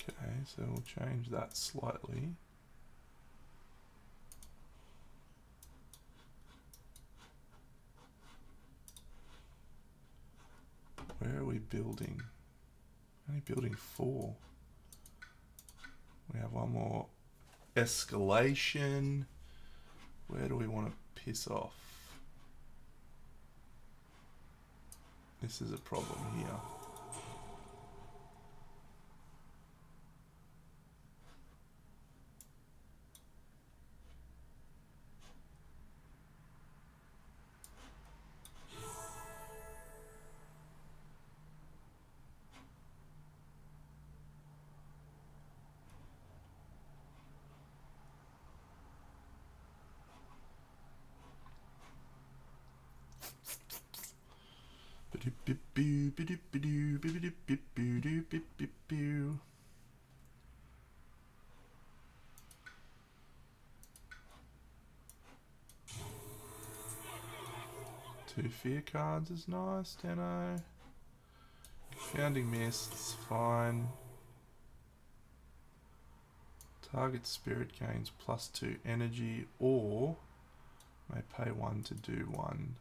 Okay, so we'll change that slightly. Where are we building? Only building 4. We have one more escalation. Where do we want to piss off? This is a problem here. Two fear cards is nice, Deno. Confounding Mists, fine. Target spirit gains +2 energy, or may pay 1 to do 1.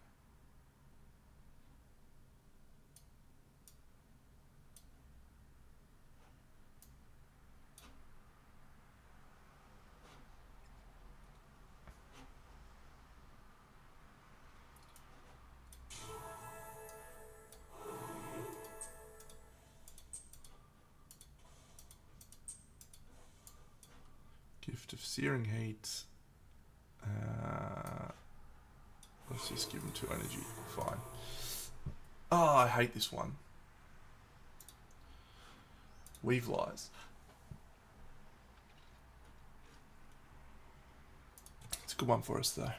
Gift of Searing Heat. Let's just give him 2 energy. Fine. Oh, I hate this one. Weave Lies. It's a good one for us, though.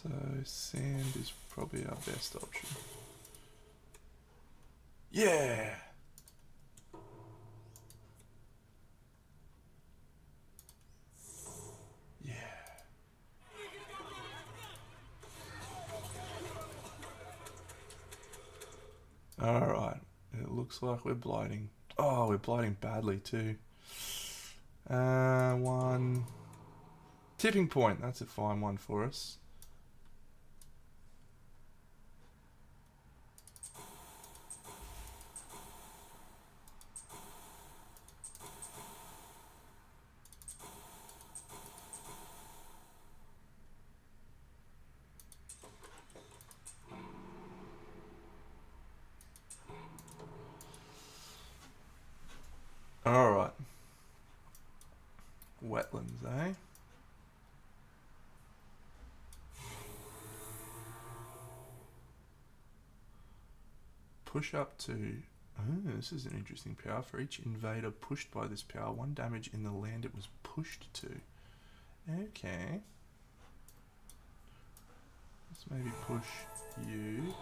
So sand is probably our best option. Yeah! Yeah. Alright. It looks like we're blighting. Oh, we're blighting badly too. One. Tipping point. That's a fine one for us. Alright. Wetlands, eh? Push up to... Oh, this is an interesting power. For each invader pushed by this power, 1 damage in the land it was pushed to. Okay. Let's maybe push you,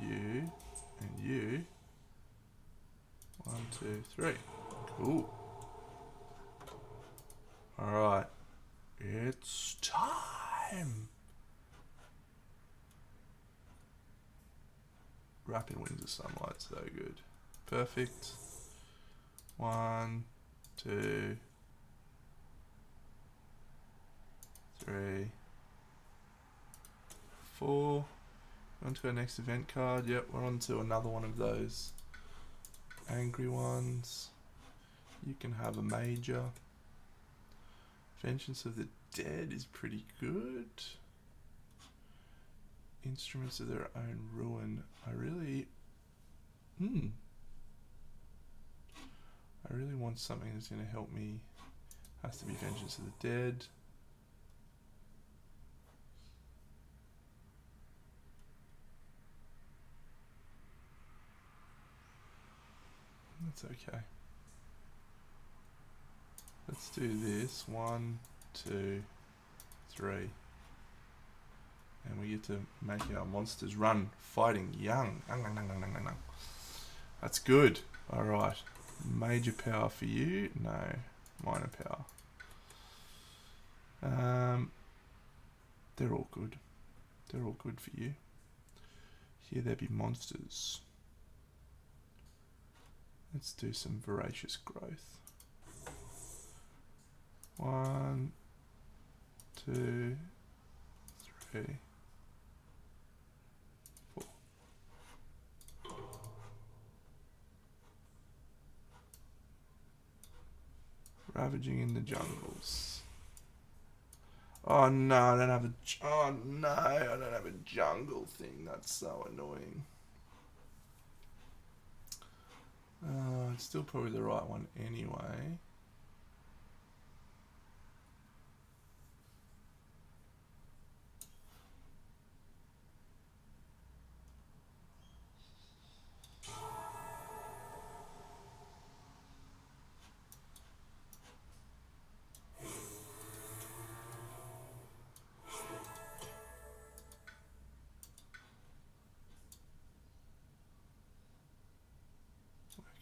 you, and you. 1, 2, 3. Cool. Alright. It's time! Rapid Wings of Sunlight, so good. Perfect. 1, 2, 3, 4. On to our next event card. Yep, we're on to another one of those angry ones. You can have a major. Vengeance of the Dead is pretty good. Instruments of Their Own Ruin. I really want something that's going to help me. Has to be Vengeance of the Dead. That's okay. Let's do this. 1, 2, 3. And we get to make our monsters run, fighting young. That's good. Alright. Major power for you? No. Minor power. They're all good. They're all good for you. Here there be monsters. Let's do some voracious growth. 1, 2, 3, 4. Ravaging in the jungles. Oh no, I don't have a. Oh no, I don't have a jungle thing. That's so annoying. It's still probably the right one anyway.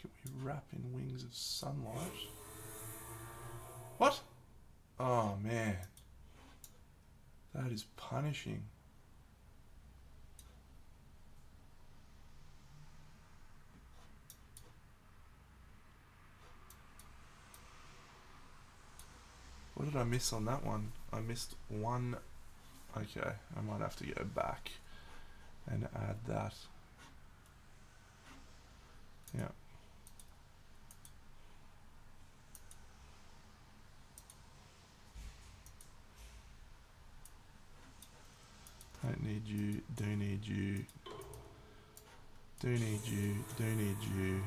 Can we wrap in Wings of Sunlight? What? Oh man. That is punishing. What did I miss on that one? I missed one. Okay, I might have to go back and add that. Yeah. Don't need you, do need you, do need you, do need you.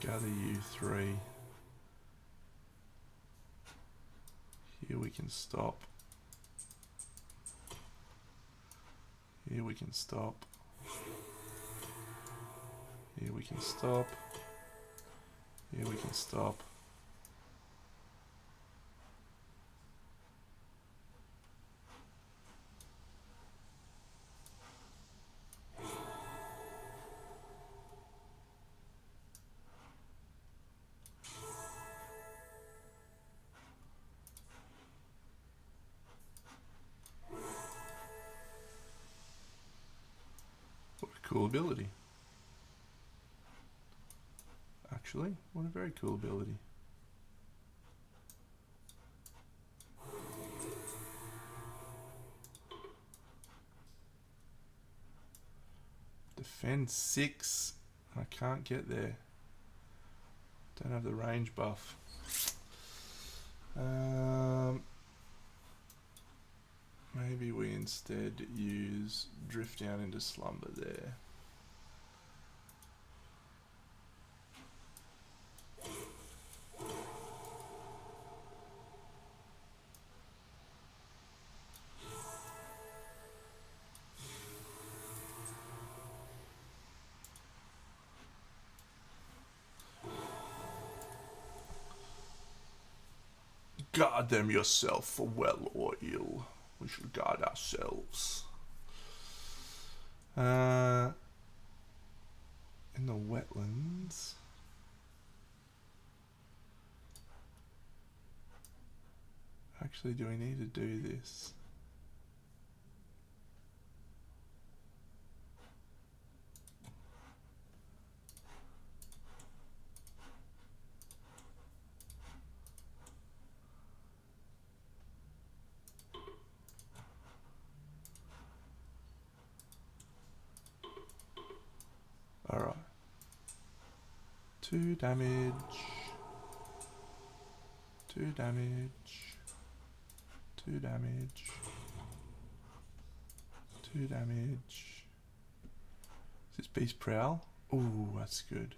Gather you 3. Here we can stop. Here we can stop. Here we can stop. Here we can stop. cool ability. Actually, what a very cool ability. Defend 6. I can't get there. Don't have the range buff. Maybe we instead use Drift Down into Slumber there. Guard them yourself, for well or ill. We should guard ourselves. In the wetlands. Actually, do we need to do this? Alright. 2 damage. 2 damage. 2 damage. 2 damage. Is this Beast Prowl? Ooh, that's good.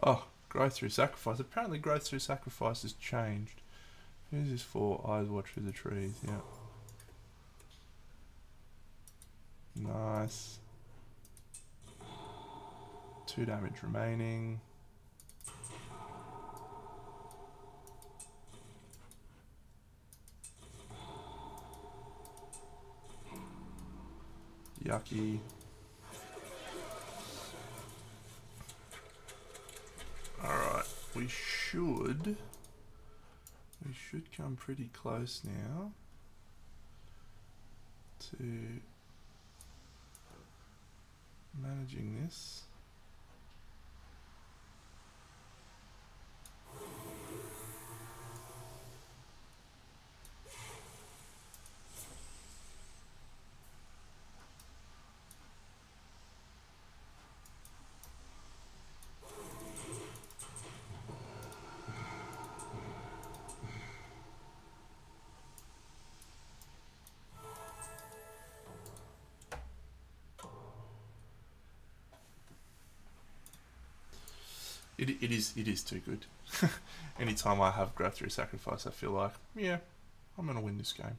Oh, Growth Through Sacrifice. Apparently Growth Through Sacrifice has changed. Who's this for? Eyes Watch Through the Trees, yeah. Nice. 2 damage remaining. Yucky. Alright, we should come pretty close now to managing this. It is too good. Anytime I have Growth Through Sacrifice, I feel like, yeah, I'm gonna win this game.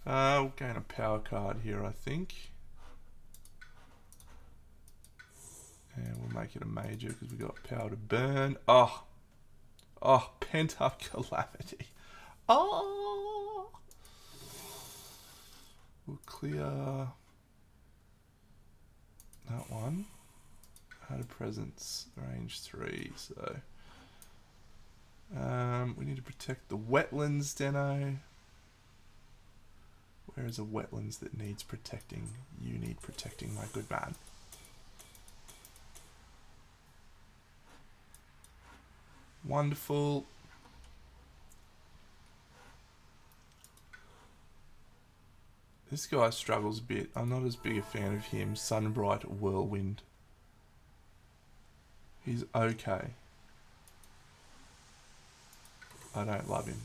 We'll gain a power card here, I think. And we'll make it a major because we got power to burn. Oh, Pent Up Calamity. Oh, we'll clear that one. Out of presence, range 3, so we need to protect the wetlands, Deno. Where is a wetlands that needs protecting? You need protecting, my good man. Wonderful. This guy struggles a bit. I'm not as big a fan of him. Sunbright Whirlwind. He's okay. I don't love him.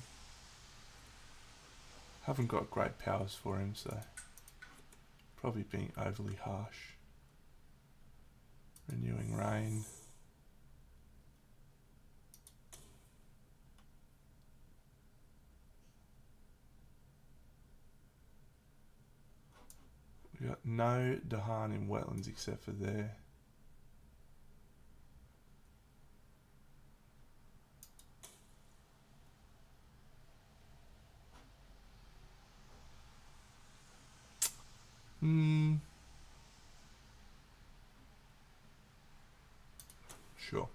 Haven't got great powers for him, so probably being overly harsh. Renewing Rain. We got no Dahan in wetlands except for there. sure.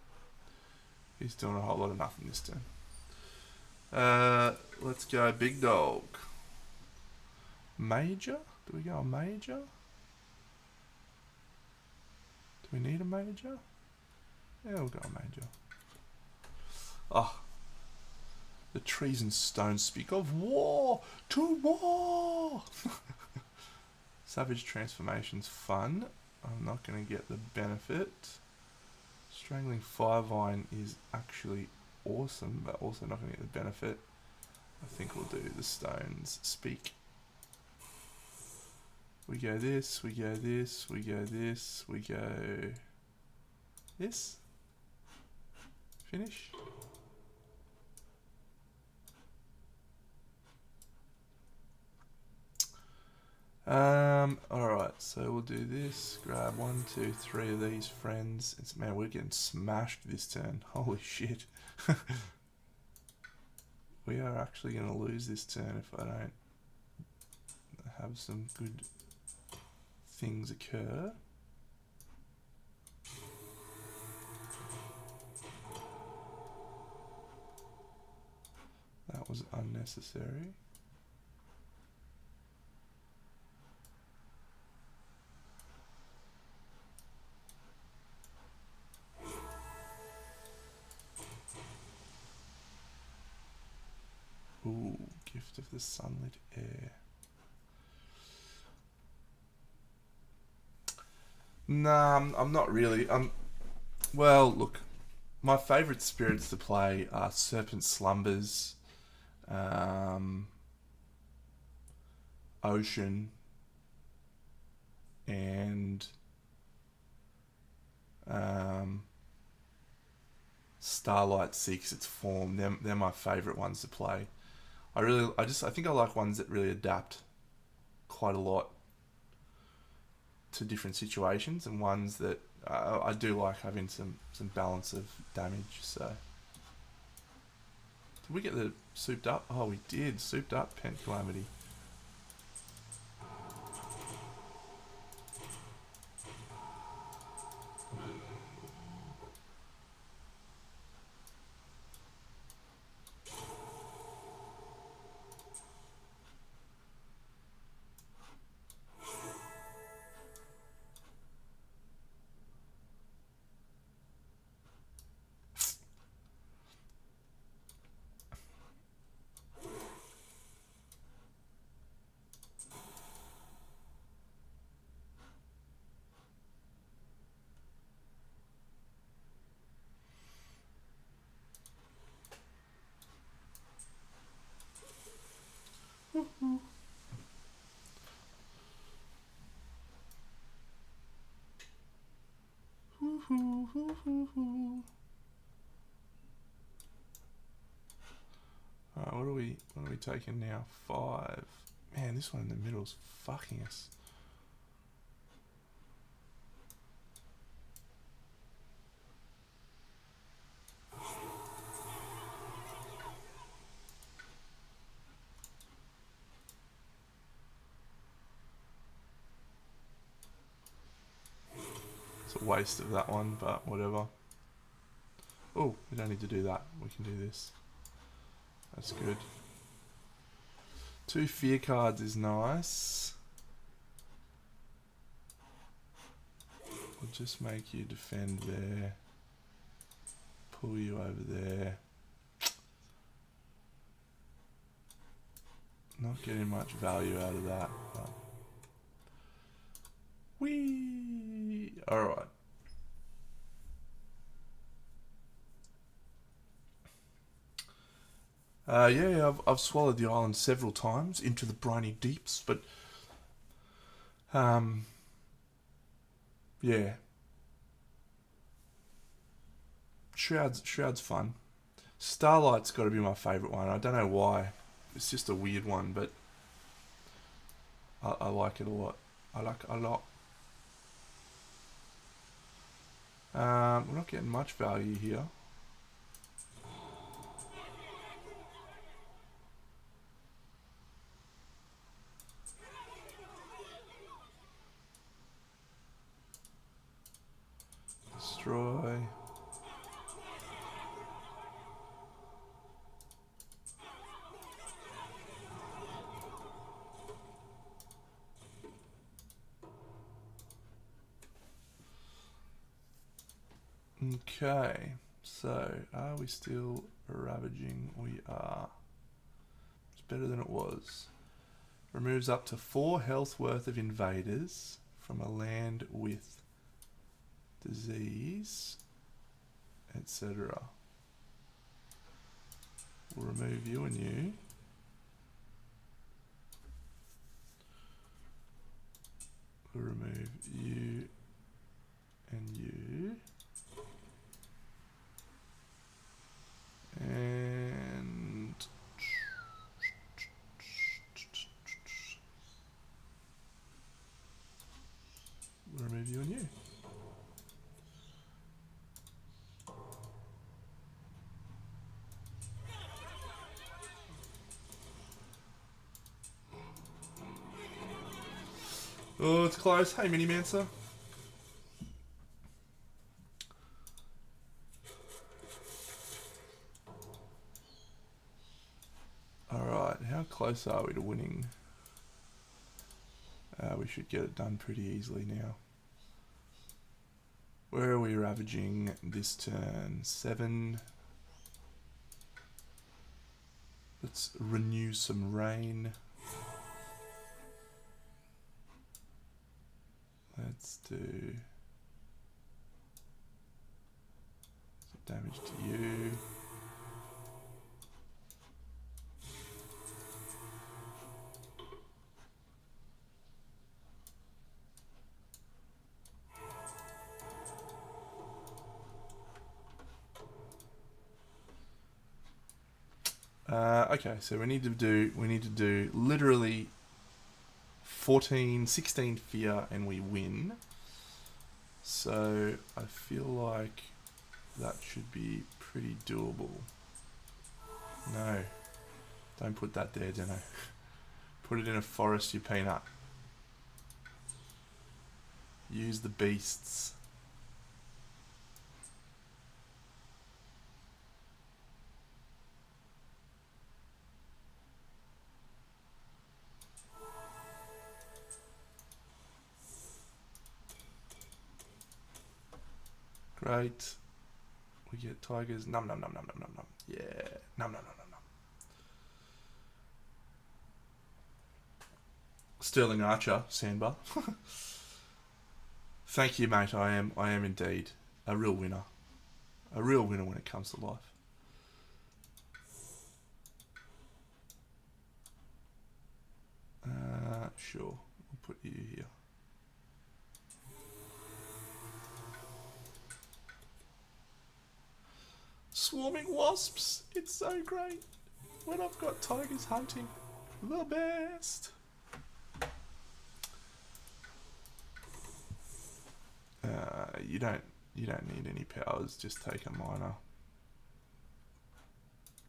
He's doing a whole lot of nothing this turn. Let's go big dog. Major? Do we go a major? Do we need a major? Yeah, we'll go a major. Oh, the trees and stones speak of war! To war! Savage Transformation's fun. I'm not going to get the benefit. Strangling Firevine is actually awesome, but also not going to get the benefit. I think we'll do the stones speak. We go this, we go this, we go this, we go this. Finish. Alright, so we'll do this. Grab 1, 2, 3 of these friends. Man, we're getting smashed this turn. Holy shit. We are actually going to lose this turn if I don't have some good things occur. That was unnecessary. Ooh, Gift of the Sunlit Air. Nah, I'm not really. Well, look, my favourite spirits to play are Serpent Slumbers, Ocean, and Starlight Seeks Its Form. They're my favourite ones to play. I think I like ones that really adapt quite a lot to different situations, and ones that I do like having some balance of damage. So, did we get the souped up? Oh, we did. Souped up Pent Calamity. Alright, what are we taking now? 5. Man, this one in the middle is fucking us. It's a waste of that one, but whatever. Oh, we don't need to do that. We can do this. That's good. 2 fear cards is nice. We'll just make you defend there. Pull you over there. Not getting much value out of that. But whee! Alright. Yeah, I've swallowed the island several times into the briny deeps, but yeah. Shroud's fun. Starlight's got to be my favourite one. I don't know why. It's just a weird one, but I like it a lot. I like it a lot. We're not getting much value here. Destroy. Okay, so are we still ravaging? We are. It's better than it was. Removes up to 4 health worth of invaders from a land with disease, etc. We'll remove you and you. We'll remove you and you. And we'll remove you and you. Oh, it's close. Hey, Minimancer. Alright, how close are we to winning? We should get it done pretty easily now. Where are we ravaging this turn? 7. Let's renew some rain. Let's do some damage to you. Okay, so we need to do literally 16 fear and we win. So I feel like that should be pretty doable. No, don't put that there, Deno. Put it in a forest, you peanut. Use the beasts. Great. We get tigers. Num num num num num num num. Yeah. Num num num num num. Sterling Archer, Sandbar. Thank you, mate. I am indeed a real winner. A real winner when it comes to life. Sure. We'll put you here. Swarming wasps. It's so great when I've got tigers hunting. The best. You don't need any powers. Just take a minor.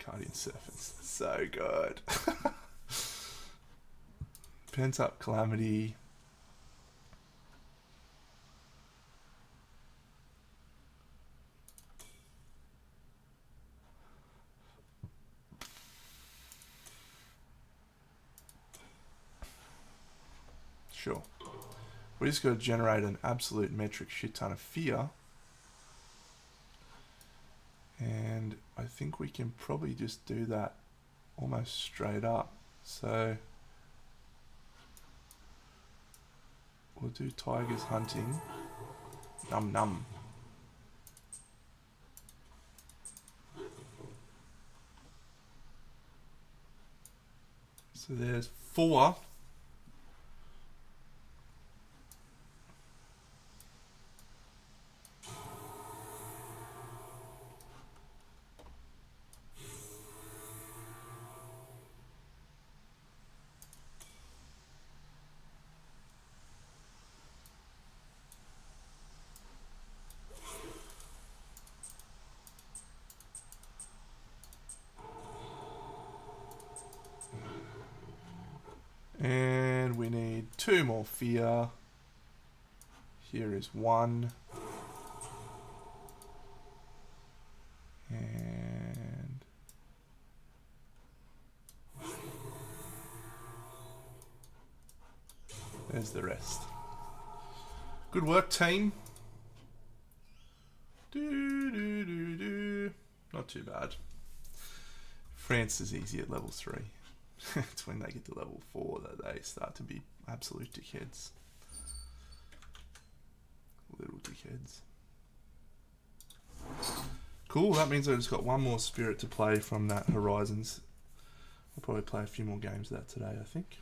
Guardian Serpents. So good. Pent up calamity. Sure. We just got to generate an absolute metric shit ton of fear. And I think we can probably just do that almost straight up. So we'll do tigers hunting. Num num. So there's 4. And we need 2 more fear. Here is 1. And there's the rest. Good work, team. not too bad. France is easy at level 3. It's when they get to level 4 that they start to be absolute dickheads. Little dickheads. Cool, that means I've just got one more spirit to play from that Horizons. I'll probably play a few more games of that today, I think.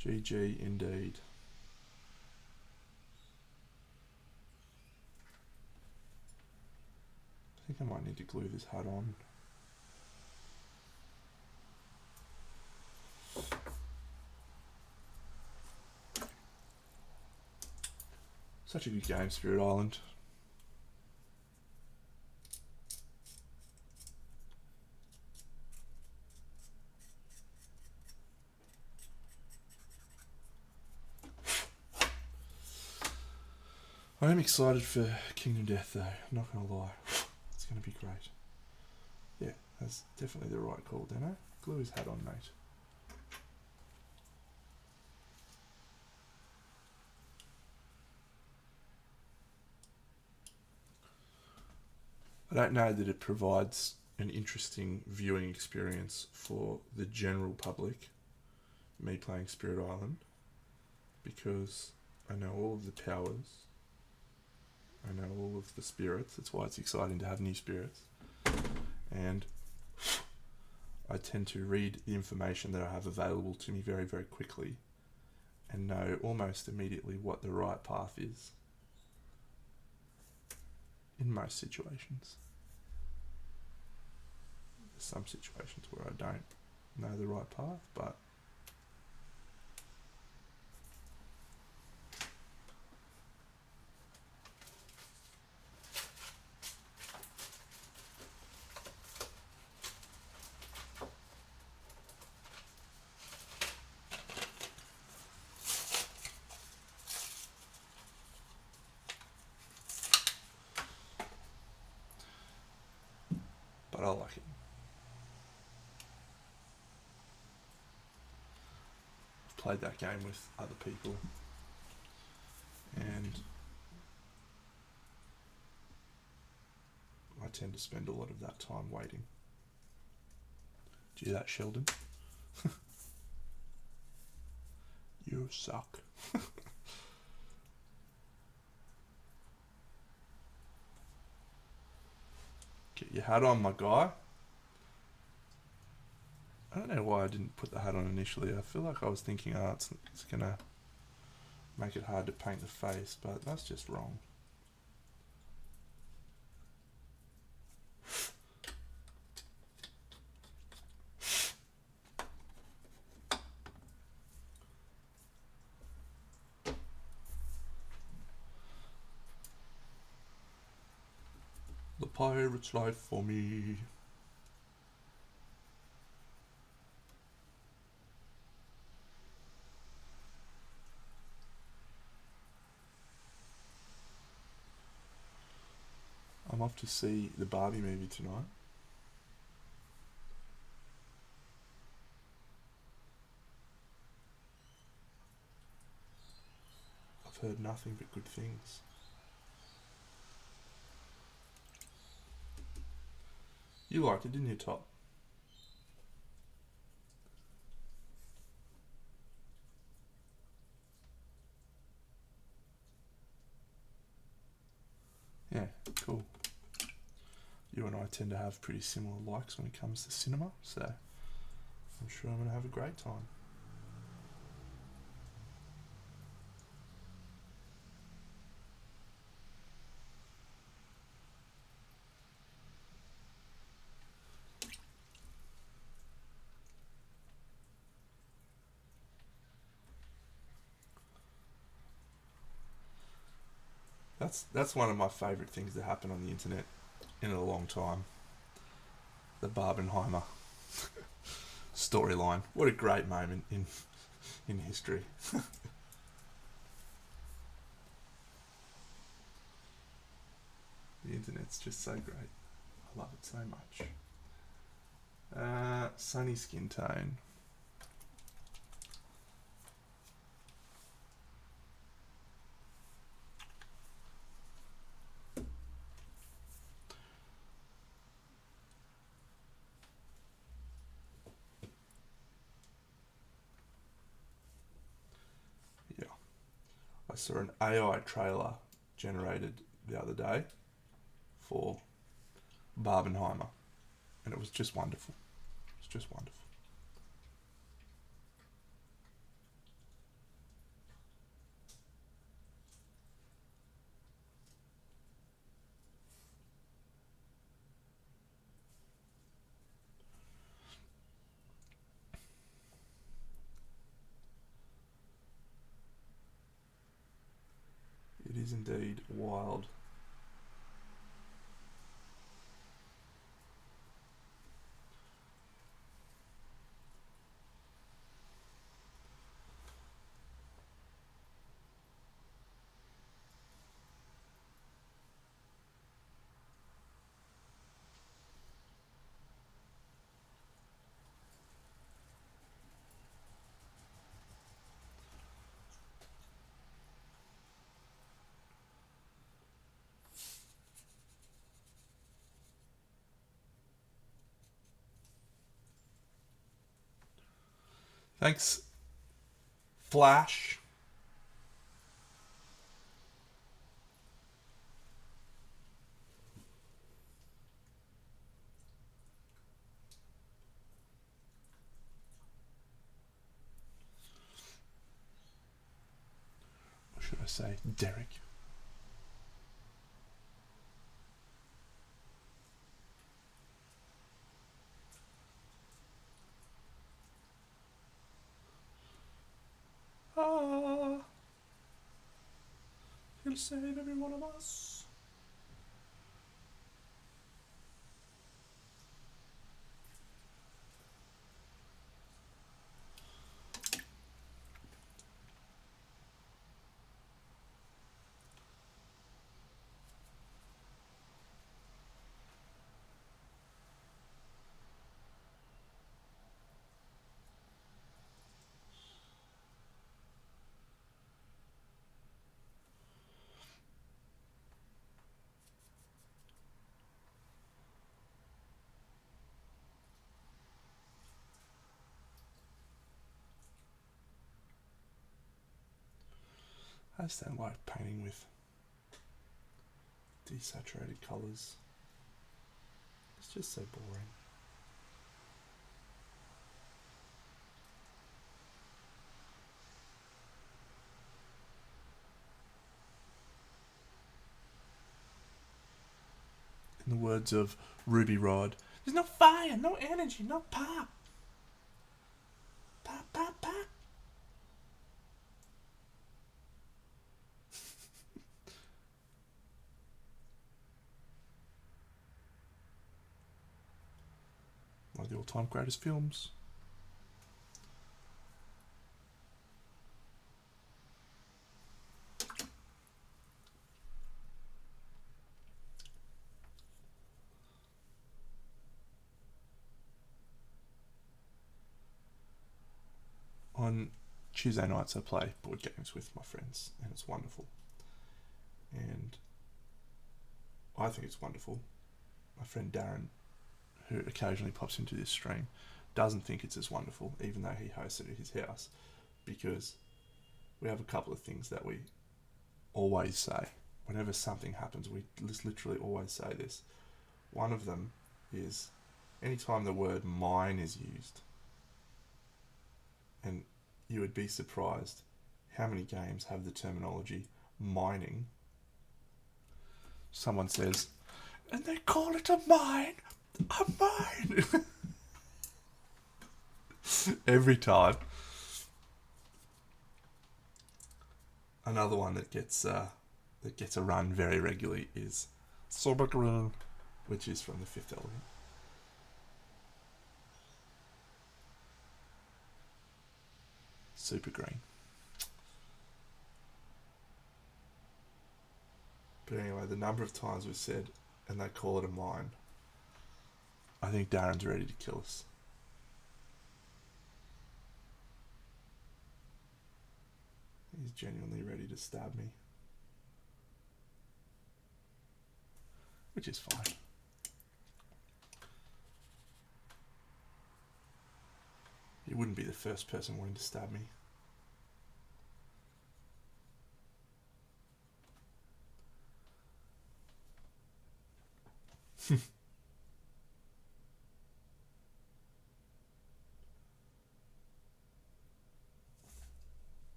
GG indeed. I think I might need to glue this hat on. Such a good game, Spirit Island. I am excited for Kingdom Death though, I'm not going to lie. It's going to be great. Yeah, that's definitely the right call, Dano. Glue his hat on, mate. I don't know that it provides an interesting viewing experience for the general public, me playing Spirit Island, because I know all of the powers, I know all of the spirits. That's why it's exciting to have new spirits. And I tend to read the information that I have available to me very, very quickly and know almost immediately what the right path is in most situations. There's some situations where I don't know the right path, but I like it. I've played that game with other people and I tend to spend a lot of that time waiting. Do you hear that, Sheldon? You suck. Get your hat on, my guy. I don't know why I didn't put the hat on initially. I feel like I was thinking, oh, it's gonna make it hard to paint the face, but that's just wrong. The pirate's life for me. I'm off to see the Barbie movie tonight. I've heard nothing but good things. You liked it, didn't you, Top? Yeah, cool. You and I tend to have pretty similar likes when it comes to cinema, so I'm sure I'm going to have a great time. That's one of my favourite things that happen on the internet in a long time. The Barbenheimer storyline. What a great moment in history. The internet's just so great. I love it so much. Sunny skin tone. I saw an AI trailer generated the other day for Barbenheimer, and it was just wonderful. It's just wonderful. It is indeed wild. Thanks, Flash. Or should I say, Derek? Ah, he'll save every one of us. I just don't like painting with desaturated colours. It's just so boring. In the words of Ruby Rod, there's no fire, no energy, no pop. Pop, pop, pop. One of the all-time greatest films. On Tuesday nights I play board games with my friends, and it's wonderful. And I think it's wonderful. My friend Darren, who occasionally pops into this stream, doesn't think it's as wonderful, even though he hosts it at his house, because we have a couple of things that we always say. Whenever something happens, we literally always say this. One of them is anytime the word mine is used, and you would be surprised how many games have the terminology mining. Someone says, and they call it a mine. A mine. Every time. Another one that gets a run very regularly is Super Green, which is from the Fifth Element. Super Green. But anyway, the number of times we've said, and they call it a mine, I think Darren's ready to kill us. He's genuinely ready to stab me. Which is fine. He wouldn't be the first person wanting to stab me.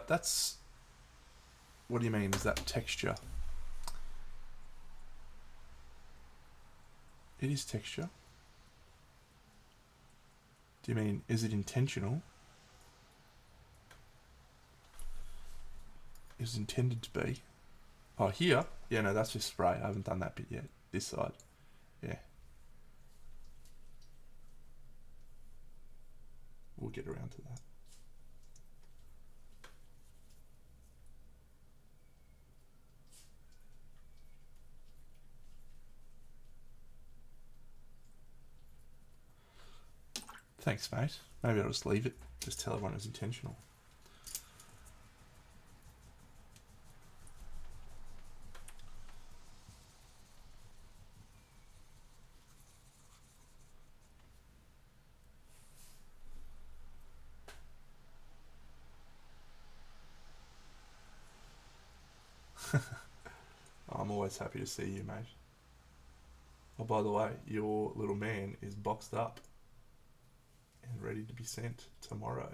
That's. What do you mean? Is that texture? It is texture. Do you mean, is it intentional? Is it intended to be? Oh, here? Yeah, no, that's just spray. I haven't done that bit yet. This side. Yeah. We'll get around to that. Thanks, mate. Maybe I'll just leave it. Just tell everyone it was intentional. I'm always happy to see you, mate. Oh, by the way, your little man is boxed up and ready to be sent tomorrow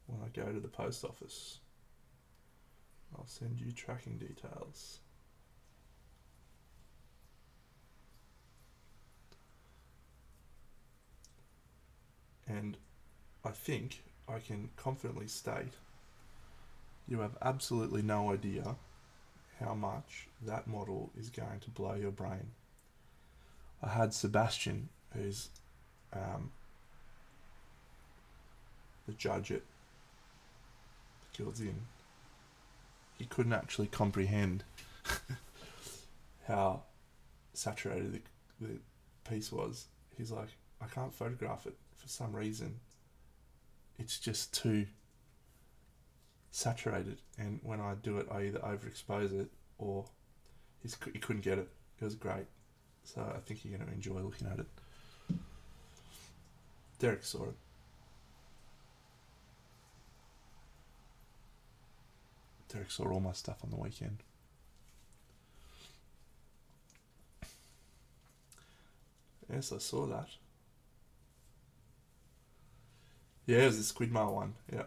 when I go to the post office. I'll send you tracking details. And I think I can confidently state you have absolutely no idea how much that model is going to blow your brain. I had Sebastian, who's the judge at Guilds Inn. He couldn't actually comprehend how saturated the piece was. He's like, I can't photograph it for some reason. It's just too saturated, and when I do it, I either overexpose it or he couldn't get it. It was great. So I think you're going to enjoy looking at it. Derek saw it. Derek saw all my stuff on the weekend. Yes, I saw that. Yeah, it was the Squidmar one. Yeah.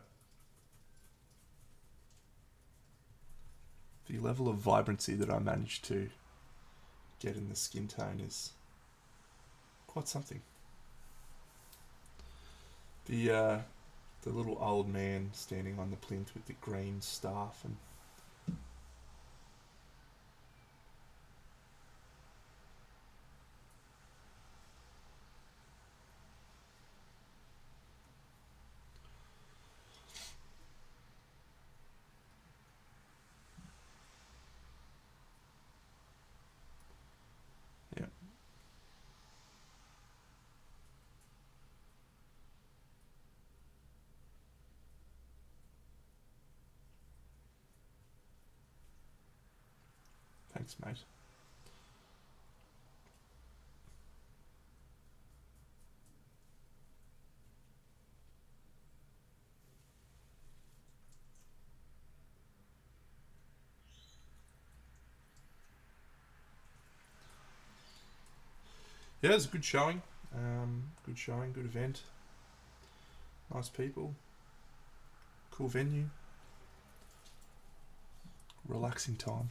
The level of vibrancy that I managed to get in the skin tone is quite something. The little old man standing on the plinth with the green staff and yeah. Thanks, mate. Yeah, it was a good showing. Good showing, good event. Nice people. Cool venue. Relaxing time.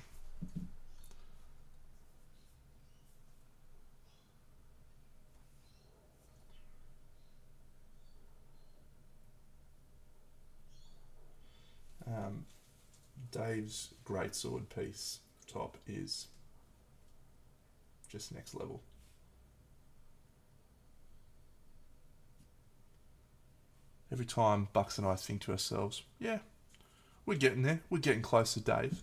Dave's greatsword piece top is just next level. Every time Bucks and I think to ourselves, yeah, we're getting there. We're getting close to Dave.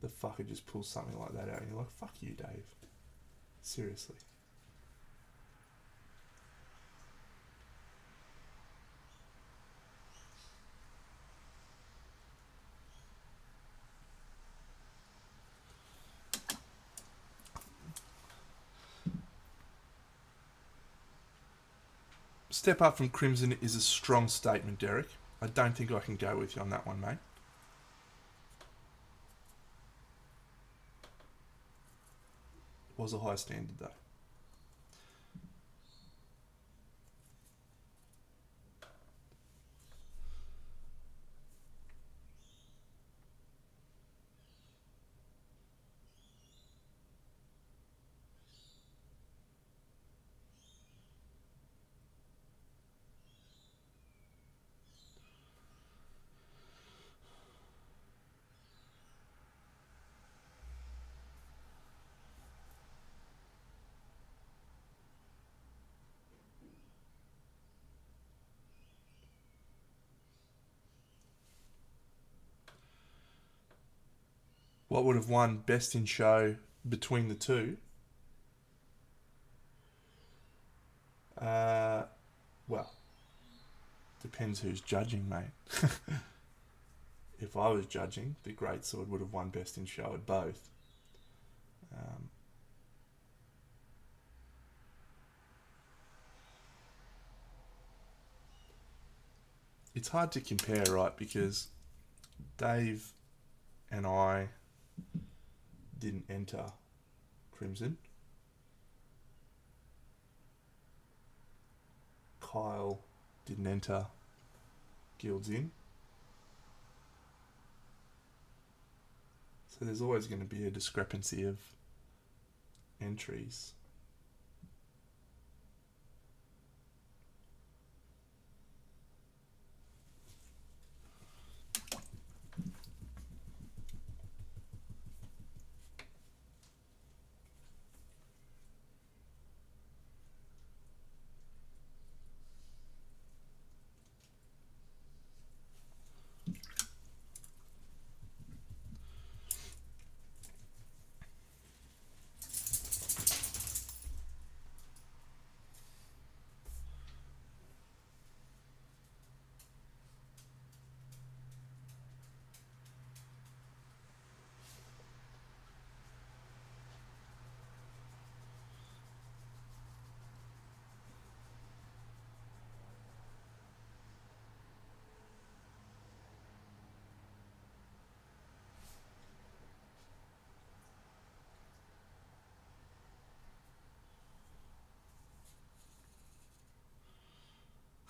The fucker just pulls something like that out and you're like, fuck you, Dave. Seriously. Step up from Crimson is a strong statement, Derek. I don't think I can go with you on that one, mate. It was a high standard, though. What would have won Best in Show between the two? Well, depends who's judging, mate. If I was judging, the Great Sword would have won Best in Show at both. It's hard to compare, right? Because Dave and I didn't enter Crimson. Kyle didn't enter Guilds Inn. So there's always going to be a discrepancy of entries.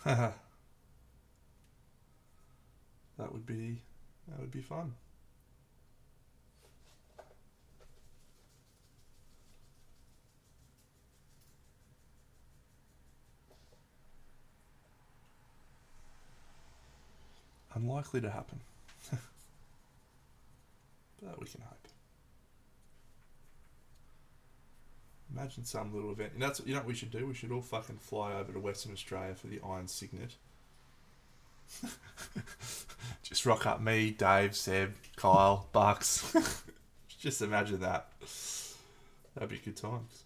Haha. That would be fun. Unlikely to happen. But we can hope. Imagine some little event. And you know what we should do? We should all fucking fly over to Western Australia for the Iron Signet. Just rock up me, Dave, Seb, Kyle, Bucks. Just imagine that. That'd be good times.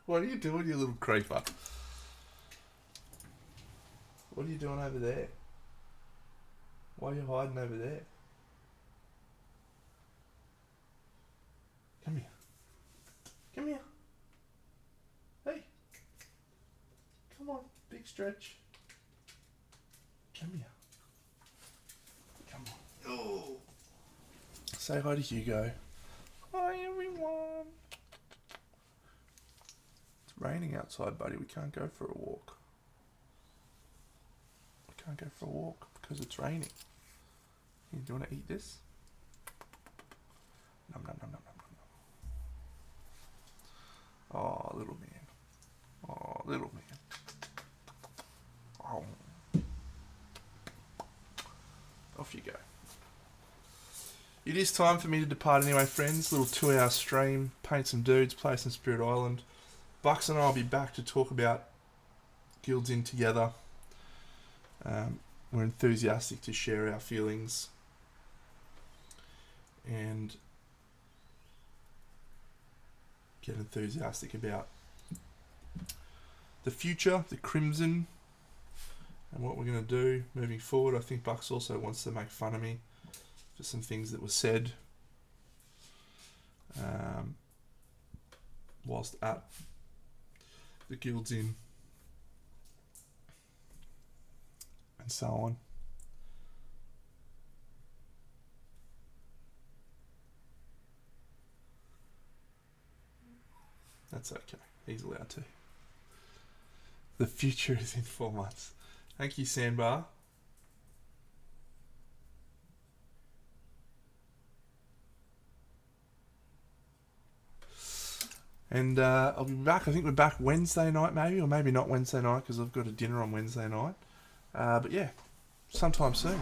What are you doing, you little creeper? What are you doing over there? Why are you hiding over there? Come here. Come here. Hey. Come on, big stretch. Come here. Come on. Oh. Say hi to Hugo. Hi, everyone. It's raining outside, buddy. We can't go for a walk. We can't go for a walk because it's raining. Do you want to eat this? Nom nom nom nom nom nom. Oh, little man. Oh, little man. Oh. Off you go. It is time for me to depart anyway, friends. Little 2-hour stream, paint some dudes, play some Spirit Island. Bucks and I will be back to talk about Guilds Inn together. We're enthusiastic to share our feelings and get enthusiastic about the future, the Crimson, and what we're going to do moving forward. I think Bucks also wants to make fun of me for some things that were said whilst at the Guilds Inn and so on. That's okay. He's allowed to. The future is in 4 months. Thank you, Sandbar. And I'll be back. I think we're back Wednesday night, maybe, or maybe not Wednesday night because I've got a dinner on Wednesday night. But yeah, sometime soon.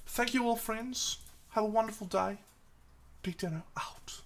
Thank you all, friends. Have a wonderful day. Big Dinner out.